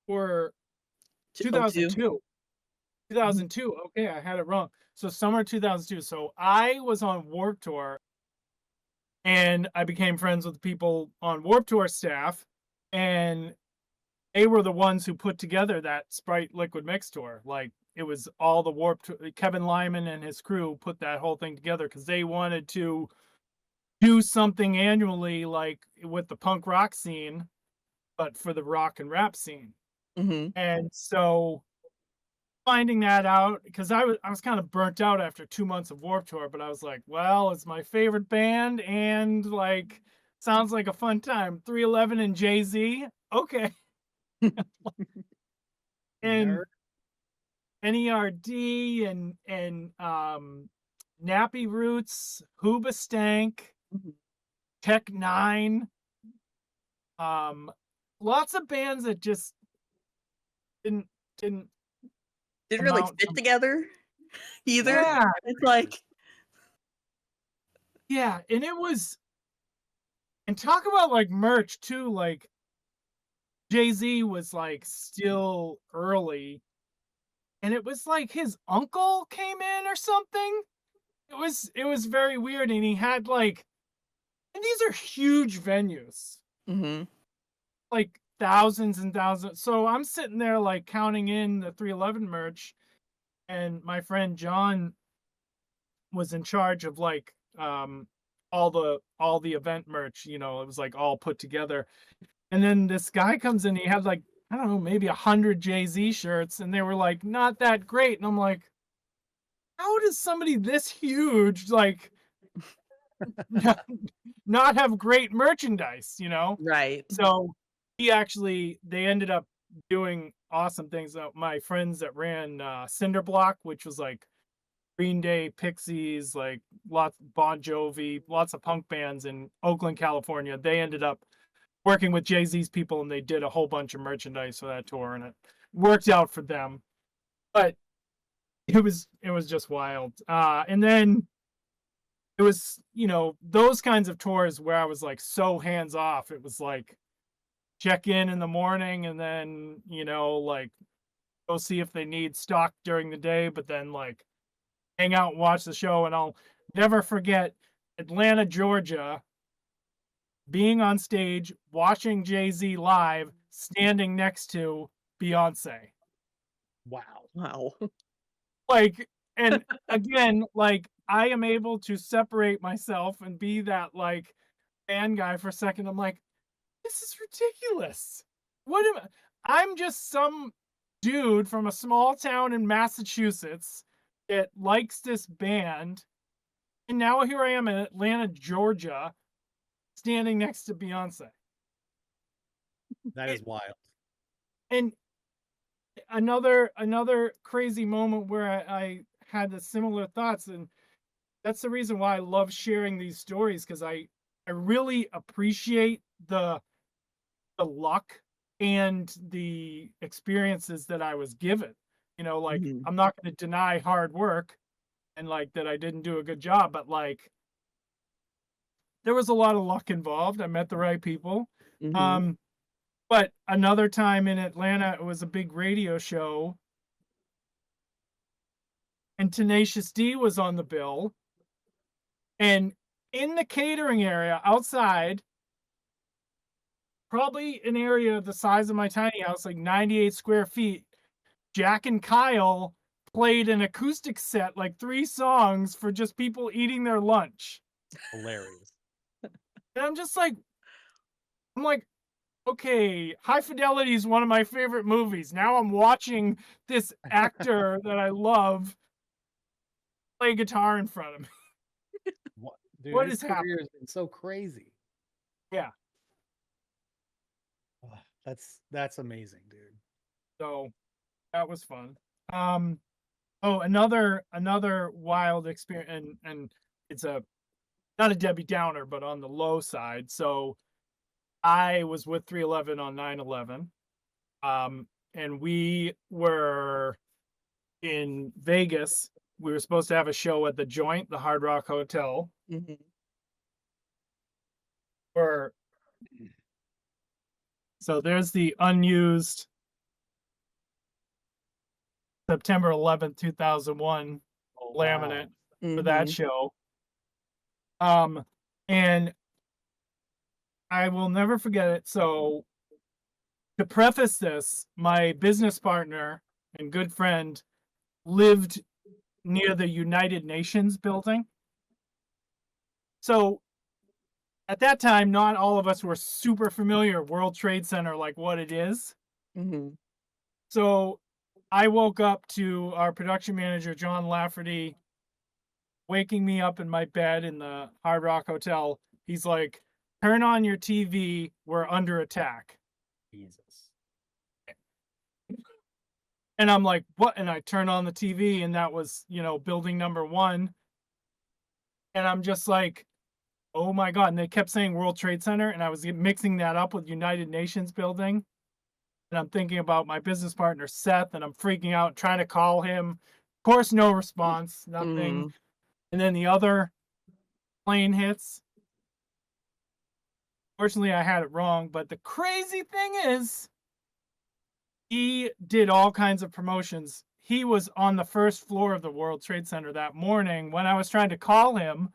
Or 02. 2002? 2002. Okay, I had it wrong. So summer 2002. So I was on Warp Tour and I became friends with the people on Warp Tour staff, and they were the ones who put together that Sprite Liquid Mix tour. Like it was all the Warp Tour. Kevin Lyman and his crew put that whole thing together because they wanted to do something annually, like with the punk rock scene, but for the rock and rap scene. Mm-hmm. And so finding that out, because I was kind of burnt out after 2 months of Warp Tour, but I was like, well, it's my favorite band and like sounds like a fun time. 311 and Jay-Z. Okay. And Nerd. NERD and Nappy Roots, Hoobastank, Tech Nine, lots of bands that just didn't Didn't really amount fit to, together either. yeah, It's like, yeah, and it was, and talk about like merch too, like Jay-Z was like still early, and it was like his uncle came in or something. It was very weird, and he had like, and these are huge venues, mm-hmm. like thousands and thousands. So I'm sitting there like counting in the 311 merch, and my friend John was in charge of like all the event merch. It was like all put together. And then this guy comes in, he had like, I don't know, maybe 100 Jay-Z shirts, and they were like not that great. And I'm like, how does somebody this huge like not, not have great merchandise? Right. So they ended up doing awesome things. My friends that ran Cinder Block, which was like Green Day, Pixies, like lots Bon Jovi, lots of punk bands in Oakland, California. They ended up working with Jay-Z's people, and they did a whole bunch of merchandise for that tour, and it worked out for them. But it was just wild. And then it was, those kinds of tours where I was like so hands off. It was like check in the morning, and then, like go see if they need stock during the day, but then like hang out and watch the show. And I'll never forget Atlanta, Georgia, being on stage, watching Jay-Z live, standing next to Beyonce. Wow. Wow. Like, and again, like I am able to separate myself and be that like fan guy for a second. I'm like, this is ridiculous. What am I'm just some dude from a small town in Massachusetts that likes this band. And now here I am in Atlanta, Georgia, standing next to Beyonce. That is wild. And another crazy moment where I had the similar thoughts, and that's the reason why I love sharing these stories, because I really appreciate the luck and the experiences that I was given. Like Mhm. I'm not going to deny hard work and like that I didn't do a good job, but like there was a lot of luck involved. I met the right people. Mhm. Um, but another time in Atlanta, it was a big radio show, and Tenacious D was on the bill. And in the catering area outside, probably an area the size of my tiny house, like 98 square feet, Jack and Kyle played an acoustic set, like 3 songs for just people eating their lunch. Hilarious. And I'm like, okay, High Fidelity is one of my favorite movies. Now I'm watching this actor that I love play guitar in front of me. What, dude, What his is happening? career has been so crazy. Yeah. Ugh, that's amazing, dude. So that was fun. Oh, another wild experience, and it's not a Debbie Downer, but on the low side. So I was with 311 on 9/11. And we were in Vegas. We were supposed to have a show at the Joint, the Hard Rock Hotel. Mhm. Or so there's the unused September 11th, 2001 Oh, laminate wow. for that Mhm. show. And I will never forget it. So to preface this, my business partner and good friend lived near the United Nations building. So at that time, not all of us were super familiar World Trade Center, like what it is. Mhm. So I woke up to our production manager, John Lafferty, waking me up in my bed in the Hard Rock Hotel. He's like, turn on your TV. We're under attack. Jesus. And I'm like, what? And I turn on the TV, and that was, building number 1. And I'm just like, oh my God. And they kept saying World Trade Center. And I was mixing that up with United Nations building. And I'm thinking about my business partner, Seth, and I'm freaking out, trying to call him. Of course, no response, nothing. Mhm. And then the other plane hits. Fortunately, I had it wrong. But the crazy thing is, he did all kinds of promotions. He was on the first floor of the World Trade Center that morning when I was trying to call him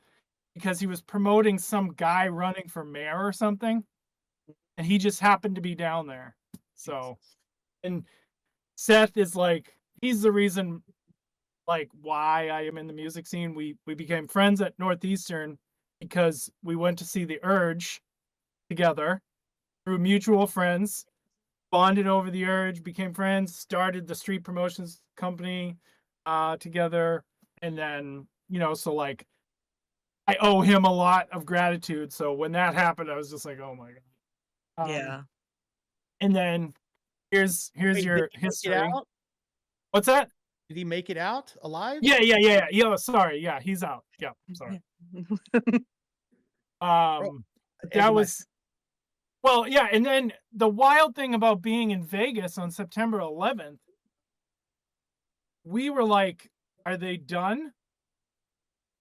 because he was promoting some guy running for mayor or something. And he just happened to be down there. So, Jesus. and Seth is like, he's the reason, like, why I am in the music scene. We became friends at Northeastern because we went to see The Urge together through mutual friends, bonded over The Urge, became friends, started the street promotions company together. And then, so like, I owe him a lot of gratitude. So when that happened, I was just like, oh my God. Yeah. And then here's Wait, did your he make it history. out? What's that? Did he make it out alive? Yeah. Sorry. Yeah, he's out. Yeah, sorry. Bro, But edge that of my was well, yeah, and then the wild thing about being in Vegas on September 11th, we were like, are they done?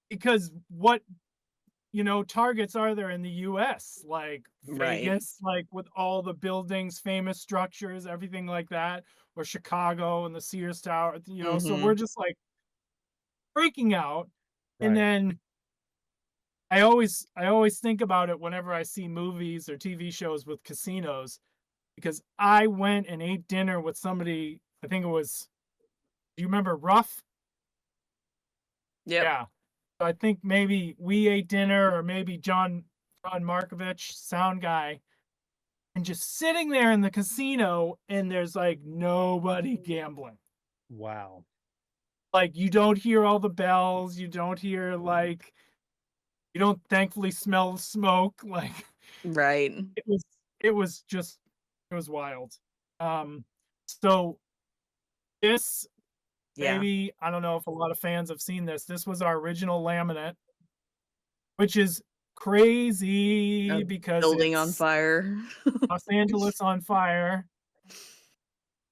Because what, targets are there in the US? Like Right. Vegas, like with all the buildings, famous structures, everything like that, or Chicago and the Sears Tower, so we're Mhm. just like freaking out. And right. then I always think about it whenever I see movies or TV shows with casinos, because I went and ate dinner with somebody. I think it was. Do you remember Ruff? Yep. Yeah. So I think maybe we ate dinner, or maybe John Markovich, sound guy, and just sitting there in the casino, and there's like nobody gambling. Wow. Like you don't hear all the bells. You don't hear like. You don't thankfully smell the smoke. Like Right. it was wild. Um, so this Yeah. maybe I don't know if a lot of fans have seen this. This was our original laminate, which is crazy A because building on it's fire. Los Angeles on fire. Hmm.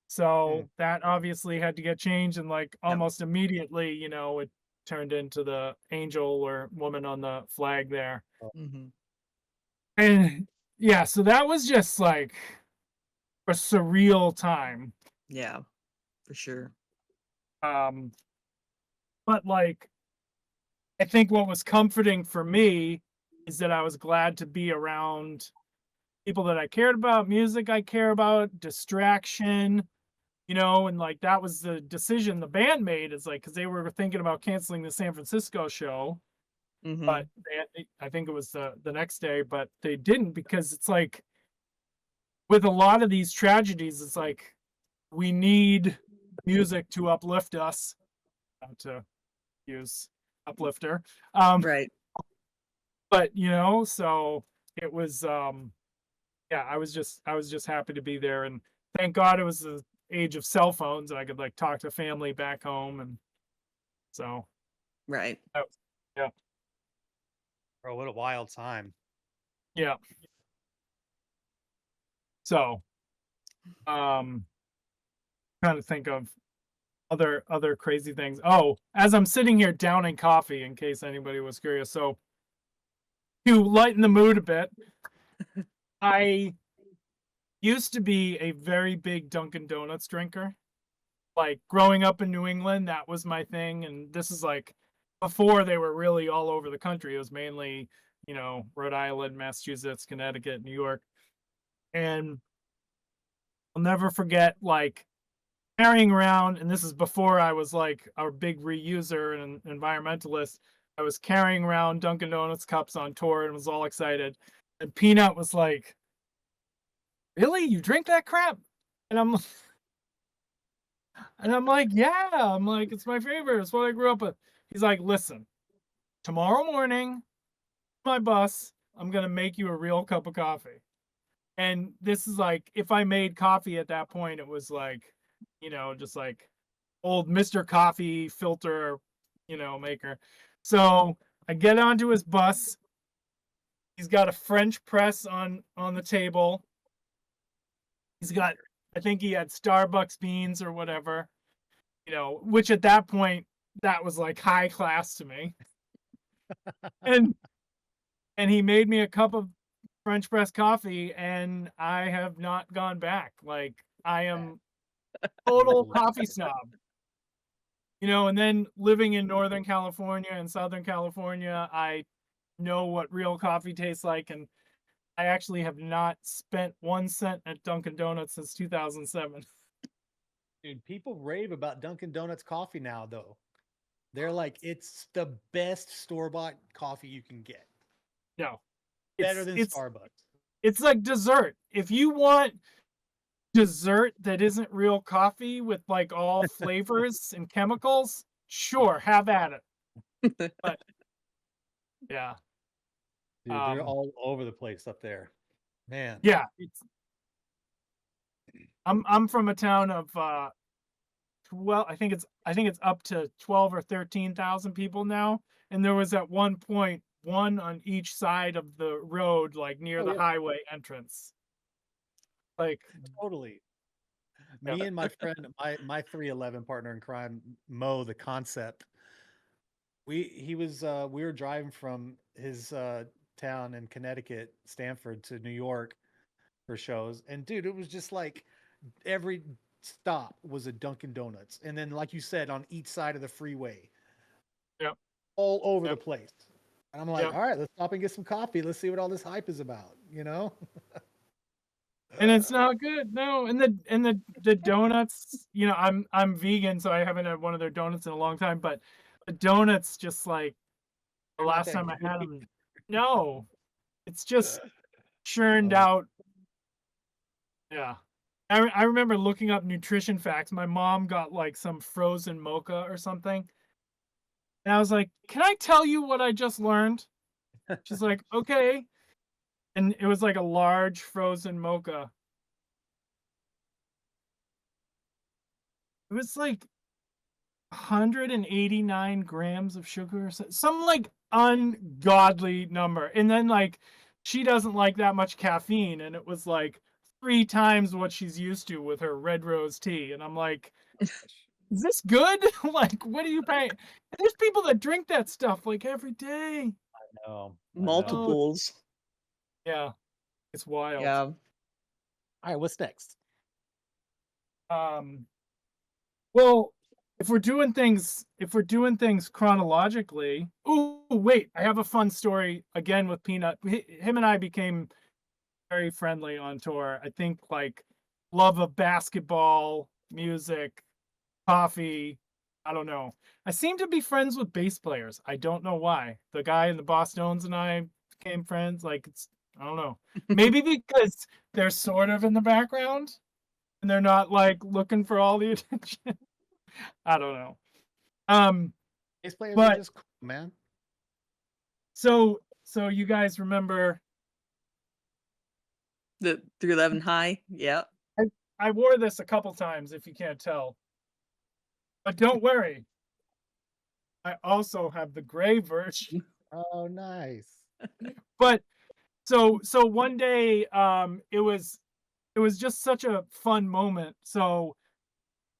So that obviously had to get changed, and like Yep. almost immediately, it turned into the angel or woman on the flag there. Mhm. And yeah, so that was just like a surreal time. Yeah, for sure. Um, but like, I think what was comforting for me is that I was glad to be around people that I cared about, music I care about, distraction, and like that was the decision the band made, is like, because they were thinking about canceling the San Francisco show, but Mhm. I think it was the next day, but they didn't, because it's like with a lot of these tragedies, it's like we need music to uplift us, not to use uplifter. Right. But so it was yeah, I was just happy to be there, and thank God it was the age of cell phones and I could like talk to family back home, and so Right. that was, yeah. Oh, what a wild time. Yeah. So, trying to think of other crazy things. Oh, as I'm sitting here downing coffee, in case anybody was curious. So, to lighten the mood a bit, I used to be a very big Dunkin' Donuts drinker. Like growing up in New England, that was my thing. And this is like before they were really all over the country. It was mainly, Rhode Island, Massachusetts, Connecticut, New York. And I'll never forget like carrying around, and this is before I was like a big reuser and environmentalist. I was carrying around Dunkin' Donuts cups on tour and was all excited. And Peanut was like, "Really? You drink that crap?" And I'm like, "Yeah." I'm like, "It's my favorite. It's what I grew up with." He's like, "Listen, tomorrow morning, my bus, I'm gonna make you a real cup of coffee." And this is like, if I made coffee at that point, it was like, just like old Mr. Coffee filter, maker. So I get onto his bus. He's got a French press on the table. He's got, I think he had Starbucks beans or whatever, which at that point that was like high class to me. And he made me a cup of French press coffee, and I have not gone back. Like I am total coffee snob. And then living in Northern California and Southern California, I know what real coffee tastes like. And I actually have not spent 1 cent at Dunkin' Donuts since 2007. Dude, people rave about Dunkin' Donuts coffee now, though. They're like, it's the best store-bought coffee you can get. No, Better than it's Starbucks. it's like dessert. If you want dessert that isn't real coffee with like all flavors and chemicals, sure, have at it. But yeah, Dude, they're all over the place up there. Man. yeah. I'm from a town of I think it's up to 12 or 13,000 people now, and there was at one point one on each side of the road, like near Oh, the yeah, highway entrance. Like, totally. yeah, Me and my friend, my 311 partner in crime, Mo, the concept. We were driving from his town in Connecticut, Stamford, to New York for shows, and dude, it was just like every stop was a Dunkin' Donuts, and then like you said, on each side of the freeway, yep, all over the yep, place. And I'm like, yep. all right, let's stop and get some coffee. Let's see what all this hype is about, you know? And it's not good. No, and the donuts, I'm vegan, so I haven't had one of their donuts in a long time, but the donuts just like the They're not last that time I had good. them, no, it's just churned Oh, out. Yeah. I remember looking up nutrition facts. My mom got like some frozen mocha or something. And I was like, "Can I tell you what I just learned?" She's like, "Okay." And it was like a large frozen mocha. It was like 189 grams of sugar or some like ungodly number. And then like she doesn't like that much caffeine, and it was like 3 times what she's used to with her red rose tea. And I'm like, is this good? Like, what are you paying? There's people that drink that stuff like every day. no, I know. Oh, Multiples. yeah, it's wild. Yeah. All right, what's next? Um, well, if we're doing things chronologically, oh wait, I have a fun story again with Peanut. Him and I became very friendly on tour. I think like love of basketball, music, coffee. I don't know. I seem to be friends with bass players. I don't know why. The guy in the Boston's and I became friends. Like I don't know. Maybe because they're sort of in the background and they're not like looking for all the attention. I don't know. Um, Bass players are but just cool, man. so you guys remember The 311 high. Yeah. I, I wore this a couple times if you can't tell. But don't worry. I also have the gray version. Oh, nice. But so one day, it was just such a fun moment. So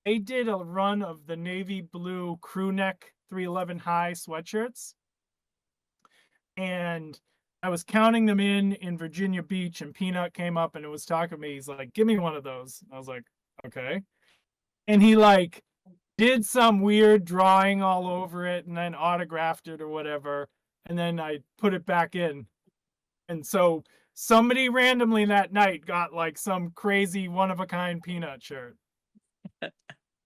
they did a run of the navy blue crew neck 311 high sweatshirts, and I was counting them in Virginia Beach, and Peanut came up and it was talking to me. He's like, "Give me one of those." I was like, "Okay." And he like did some weird drawing all over it and then autographed it or whatever. And then I put it back in. And so somebody randomly that night got like some crazy one of a kind Peanut shirt. That's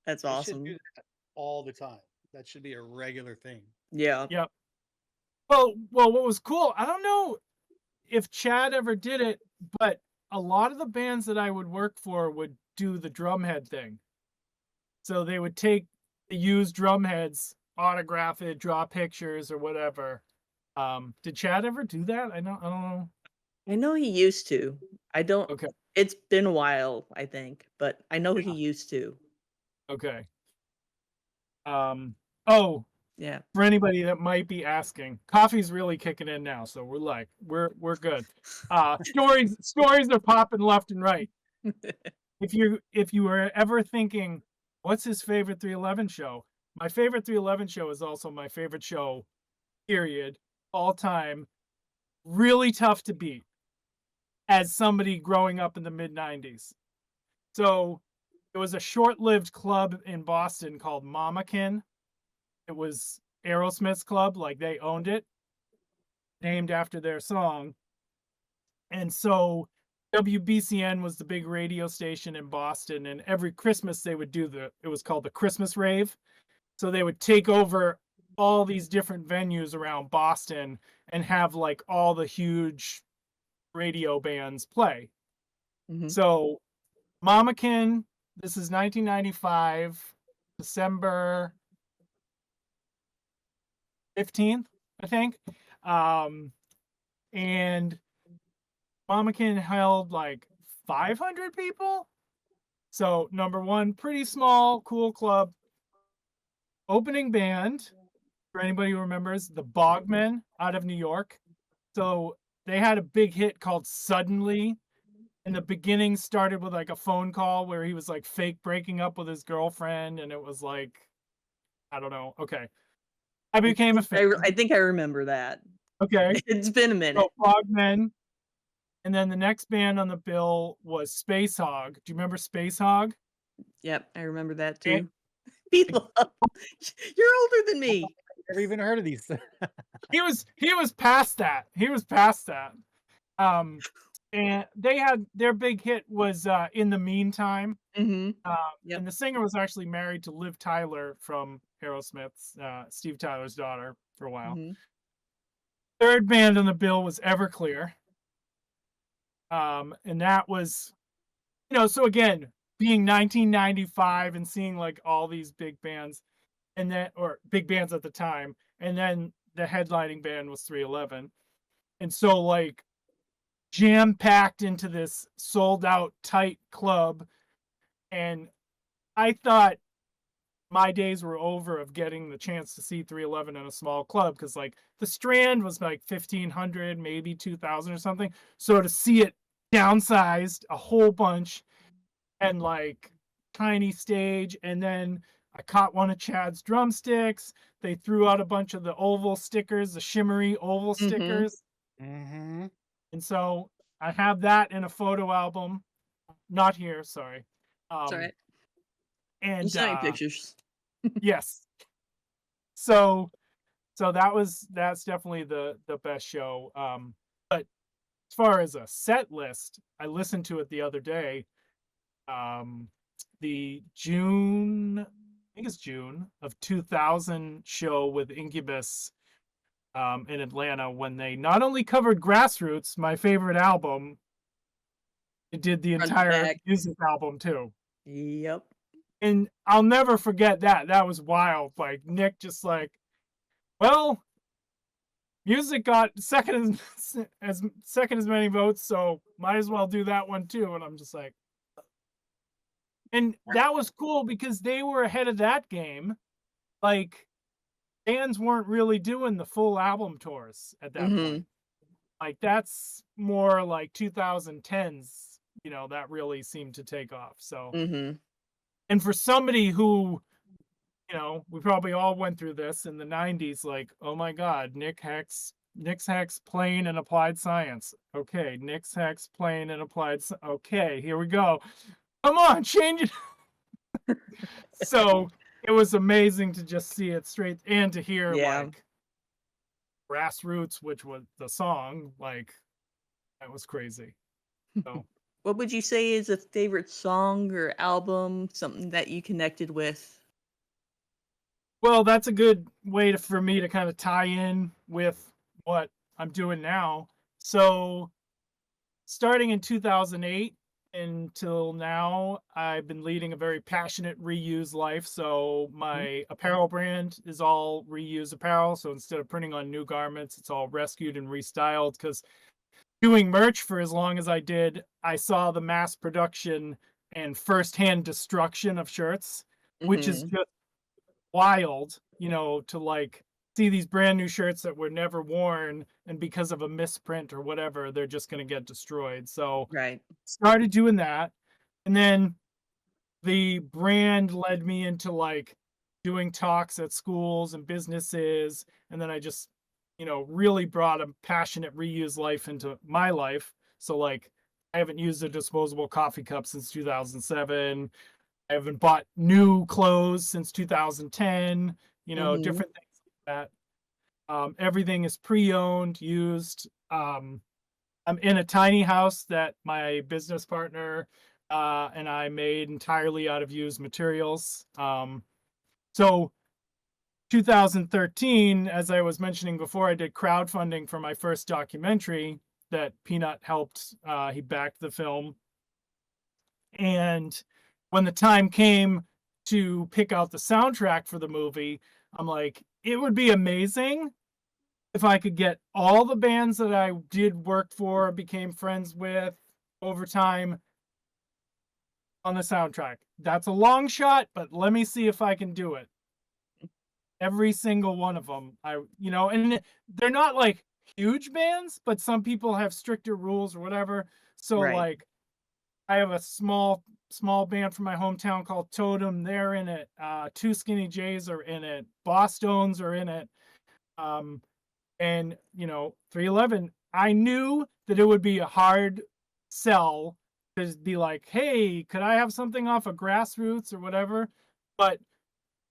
They should do awesome. that all the time. That should be a regular thing. Yeah. Yep. Well, what was cool, I don't know if Chad ever did it, but a lot of the bands that I would work for would do the drumhead thing. So they would take the used drum heads, autograph it, draw pictures or whatever. Did Chad ever do that? I don't know. I know he used to. I don't. Okay. It's been a while, I think, but I know he Yeah. used to. Okay. Oh, Yeah. for anybody that might be asking, coffee's really kicking in now, so we're good. Stories are popping left and right. If you were ever thinking, what's his favorite 311 show? My favorite 311 show is also my favorite show, period, all time. Really tough to beat as somebody growing up in the mid 90s. So it was a short-lived club in Boston called Mamakin. It was Aerosmith's club, like they owned it, named after their song. And so WBCN was the big radio station in Boston, and every Christmas they would do it was called the Christmas Rave. So they would take over all these different venues around Boston and have like all the huge radio bands play. Mhm. So Mamakin, this is 1995, December 15th, I think. And Mamakin held like 500 people. So number one, pretty small, cool club. Opening band, for anybody who remembers, the Bogmen out of New York. So they had a big hit called Suddenly. And the beginning started with like a phone call where he was like fake breaking up with his girlfriend. And it was like, I don't know. Okay. I became a fan. I think I remember that. Okay. It's been a minute. So Bogmen. And then the next band on the bill was Space Hog. Do you remember Space Hog? Yep, I remember that And- too. People, you're older than me. Never even heard of these. He was past that. He was past that. And they had their big hit was In the Meantime. Mm-hmm. Yep. And the singer was actually married to Liv Tyler from Aerosmith's, Steve Tyler's daughter, for a while. Mm-hmm. Third band on the bill was Everclear. And that was, so again, being 1995 and seeing like all these big bands, and then, or big bands at the time, and then the headlining band was 311. And so like jam packed into this sold out tight club. And I thought my days were over of getting the chance to see 311 in a small club, because like the Strand was like 1,500, maybe 2,000 or something. So to see it downsized a whole bunch and like tiny stage, and then I caught one of Chad's drumsticks. They threw out a bunch of the oval stickers, the shimmery oval Mhm. stickers. Mm-hmm. And so I have that in a photo album. Not here, sorry. It's all right. You And sent me pictures. yes. So that's definitely the best show. But as far as a set list, I listened to it the other day. The June, I think it's June of 2000 show with Incubus in Atlanta, when they not only covered Grassroots, my favorite album, it did the Front to entire back. music album too. Yep. And I'll never forget that. That was wild. Like Nick just like, well, music got second as many votes, so might as well do that one too. And I'm just like, and that was cool because they were ahead of that game. Like bands weren't really doing the full album tours at that Mhm. point. Like that's more like 2010s, that really seemed to take off. So, Mm-hmm. and for somebody who, we probably all went through this in the 90s, like, oh my God, Nick's Hex playing in applied science. Okay, Nick's Hex playing in okay, here we go. Come on, change it. So it was amazing to just see it straight and to hear Yeah. like Grassroots, which was the song, like that was crazy. So What would you say is a favorite song or album, something that you connected with? well, that's a good way for me to kind of tie in with what I'm doing now. So starting in 2008 until now, I've been leading a very passionate reuse life. So my apparel brand is all reuse apparel. So instead of printing on new garments, it's all rescued and restyled. Because doing merch for as long as I did, I saw the mass production and firsthand destruction of shirts, which is Mm-hmm. just wild, to like see these brand new shirts that were never worn, and because of a misprint or whatever, they're just going to get destroyed. So Right. started doing that, and then the brand led me into like doing talks at schools and businesses, and then I just really brought a passionate reuse life into my life. So like I haven't used a disposable coffee cup since 2007. I haven't bought new clothes since 2010, Mm-hmm. different things like that. Everything is pre-owned, used. I'm in a tiny house that my business partner and I made entirely out of used materials. So 2013, as I was mentioning before, I did crowdfunding for my first documentary that Peanut helped. He backed the film. And when the time came to pick out the soundtrack for the movie, I'm like, it would be amazing if I could get all the bands that I did work for, became friends with over time on the soundtrack. That's a long shot, but let me see if I can do it. Every single one of them, and they're not like huge bands, but some people have stricter rules or whatever. So Right. like I have a small band from my hometown called Totem. They're in it. Two Skinny Jays are in it. Boss Stones are in it. Um, and 311. I knew that it would be a hard sell to be like, hey, could I have something off of Grassroots or whatever? But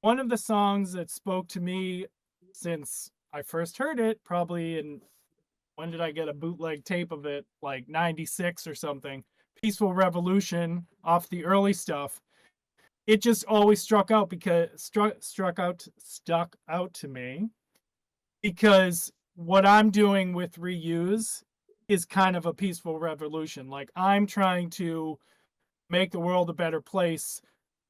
one of the songs that spoke to me since I first heard it, probably in when did I get a bootleg tape of it? Like 96 or something. Peaceful Revolution off the early stuff. It just always stuck out to me because what I'm doing with reuse is kind of a peaceful revolution. Like I'm trying to make the world a better place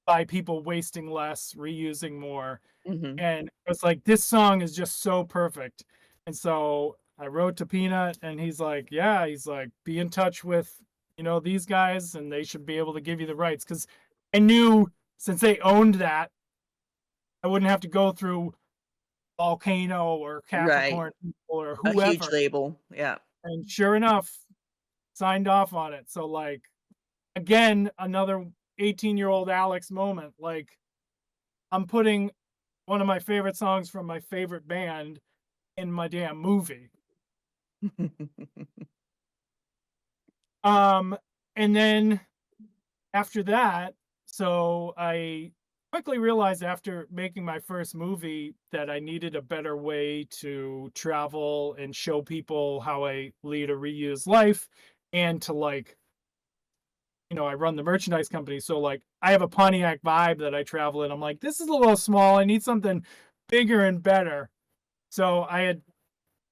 by people wasting less, reusing more. Mm-hmm. And it's like this song is just so perfect. And so I wrote to Peanut and he's like, yeah, he's like, be in touch with, these guys and they should be able to give you the rights. Cause I knew since they owned that, I wouldn't have to go through Volcano or Right. Capricorn or A huge whoever. label. Yeah. And sure enough, signed off on it. So like again, another 18-year-old Alex moment. Like I'm putting one of my favorite songs from my favorite band in my damn movie. And then after that, so I quickly realized after making my first movie that I needed a better way to travel and show people how I lead a reused life and to like, I run the merchandise company. So like I have a Pontiac vibe that I travel in. I'm like, this is a little small. I need something bigger and better. So I had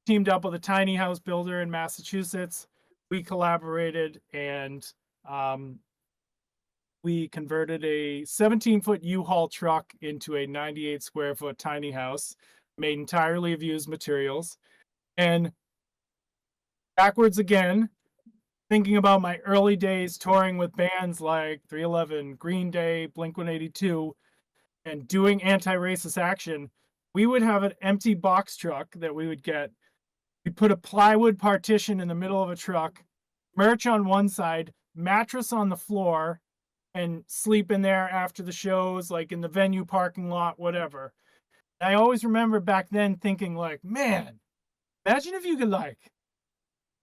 teamed up with a tiny house builder in Massachusetts. We collaborated and we converted a 17-foot U-Haul truck into a 98 square foot tiny house made entirely of used materials. And backwards again, thinking about my early days touring with bands like 311, Green Day, Blink 182, and doing anti racist action, we would have an empty box truck that we would get We put a plywood partition in the middle of a truck, merch on one side, mattress on the floor, and sleep in there after the shows, like in the venue parking lot, whatever. I always remember back then thinking like, man, imagine if you could like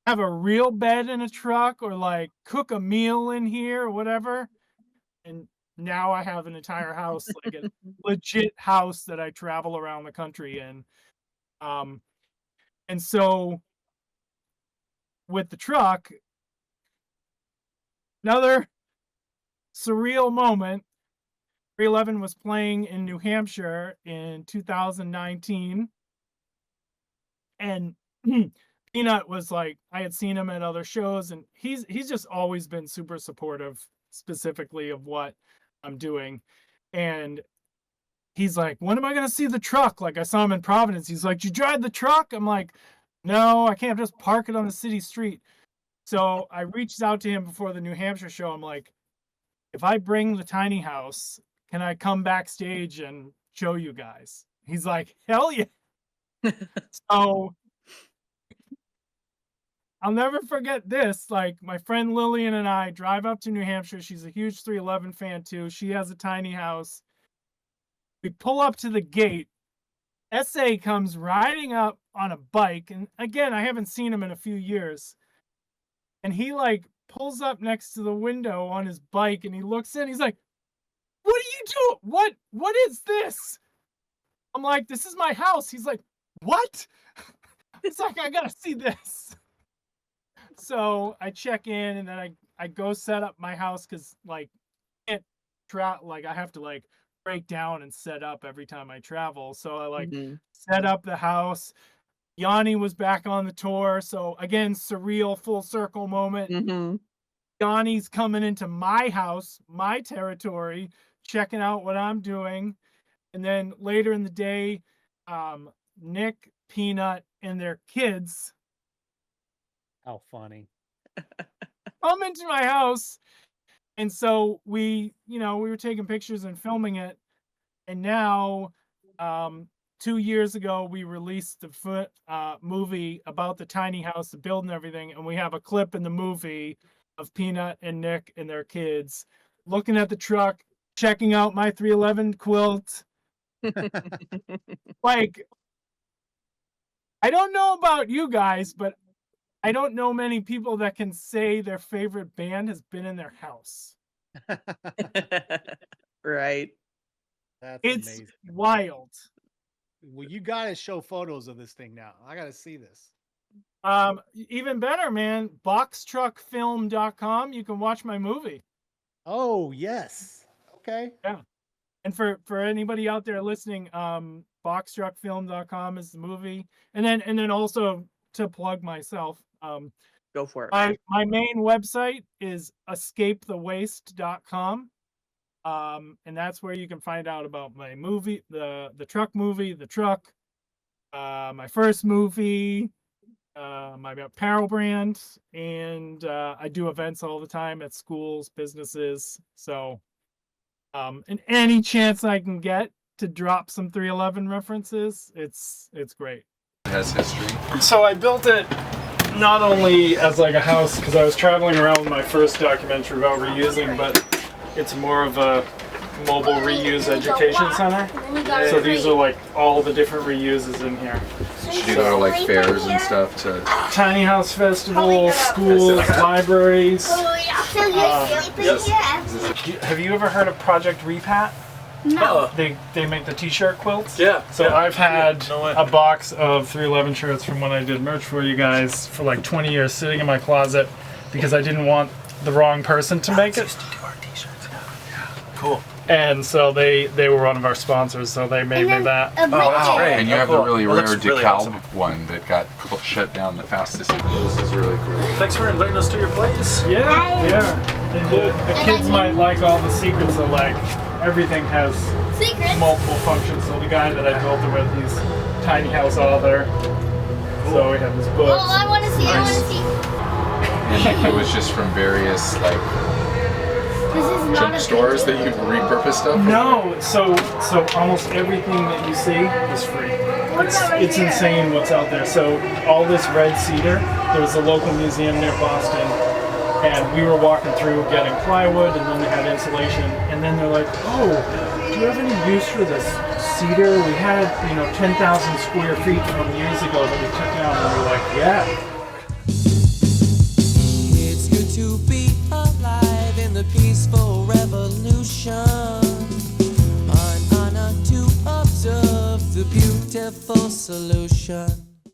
have a real bed in a truck or like cook a meal in here or whatever. And now I have an entire house, like a legit house that I travel around the country in. And so with the truck, another surreal moment. 311 was playing in New Hampshire in 2019. And Peanut was like, I had seen him at other shows, and he's just always been super supportive, specifically of what I'm doing. And he's like, when am I going to see the truck? Like, I saw him in Providence. He's like, you drive the truck? I'm like, no, I can't just park it on the city street. So I reached out to him before the New Hampshire show. I'm like, if I bring the tiny house, can I come backstage and show you guys? He's like, hell yeah. So I'll never forget this. Like, my friend Lillian and I drive up to New Hampshire. She's a huge 311 fan too. She has a tiny house. We pull up to the gate. SA comes riding up on a bike. And again, I haven't seen him in a few years. And he like pulls up next to the window on his bike and he looks in. He's like, what are you doing? What is this? I'm like, this is my house. He's like, what? It's like, I gotta see this. So I check in and then I go set up my house because like I have to like break down and set up every time I travel. So I like set up the house. Yanni was back on the tour. So again, surreal full circle moment. Yanni's coming into my house, my territory, checking out what I'm doing. And then later in the day, Nick, Peanut, and their kids. How funny. Come into my house. And so we were taking pictures and filming it. And now, 2 years ago, we released the movie about the tiny house, the build and everything. And we have a clip in the movie of Peanut and Nick and their kids looking at the truck, checking out my 311 quilt. Like, I don't know about you guys, but I don't know many people that can say their favorite band has been in their house. Right. That's It's amazing. wild. Well, you gotta show photos of this thing now. I gotta see this. Even better, man. Boxtruckfilm.com. You can watch my movie. Oh yes. Okay. Yeah. And for anybody out there listening, boxtruckfilm.com is the movie. And then also to plug myself, Go for it. my main website is escapethewaste.com. And that's where you can find out about my movie, the truck movie, the truck, my first movie, my apparel brand, and I do events all the time at schools, businesses. So and any chance I can get to drop some 311 references, it's great. It has history. So I built it not only as like a house, because I was traveling around with my first documentary about reusing, but it's more of a mobile reuse education center. So these are like all the different reuses in here. Should you go to like fairs and stuff to Tiny house festivals, schools, libraries. Have you ever heard of Project Repat? No. They make the t-shirt quilts. Yeah. So yeah. I've had No way. a box of 311 shirts from when I did merch for you guys for like 20 years sitting in my closet because I didn't want the wrong person to make it. Used to do our t-shirts. Yeah. Cool. And so they were one of our sponsors, so they made me that. Oh, that's great. and you have cool. the really Well, rare that's really decal awesome. one that got shut down the fastest. This is really cool. Thanks for inviting us to your place. Yeah. And the kids might like all the secrets of like everything has multiple functions. So the guy that I built it with, he's tiny house author. So we have his books. Oh, I want to see. I want to see. And it was just from various like This is not junk a stores that you repurpose stuff. No, so almost everything that you see is free. It's insane what's out there. So all this red cedar, there's a local museum near Boston, and we were walking through getting plywood, and then they had insulation, and then they're like, oh, do you have any use for this cedar? We had, 10,000 square feet from years ago that we took down, and we're like, yeah. It's good to be alive in the peaceful revolution. An honor to observe the beautiful solution.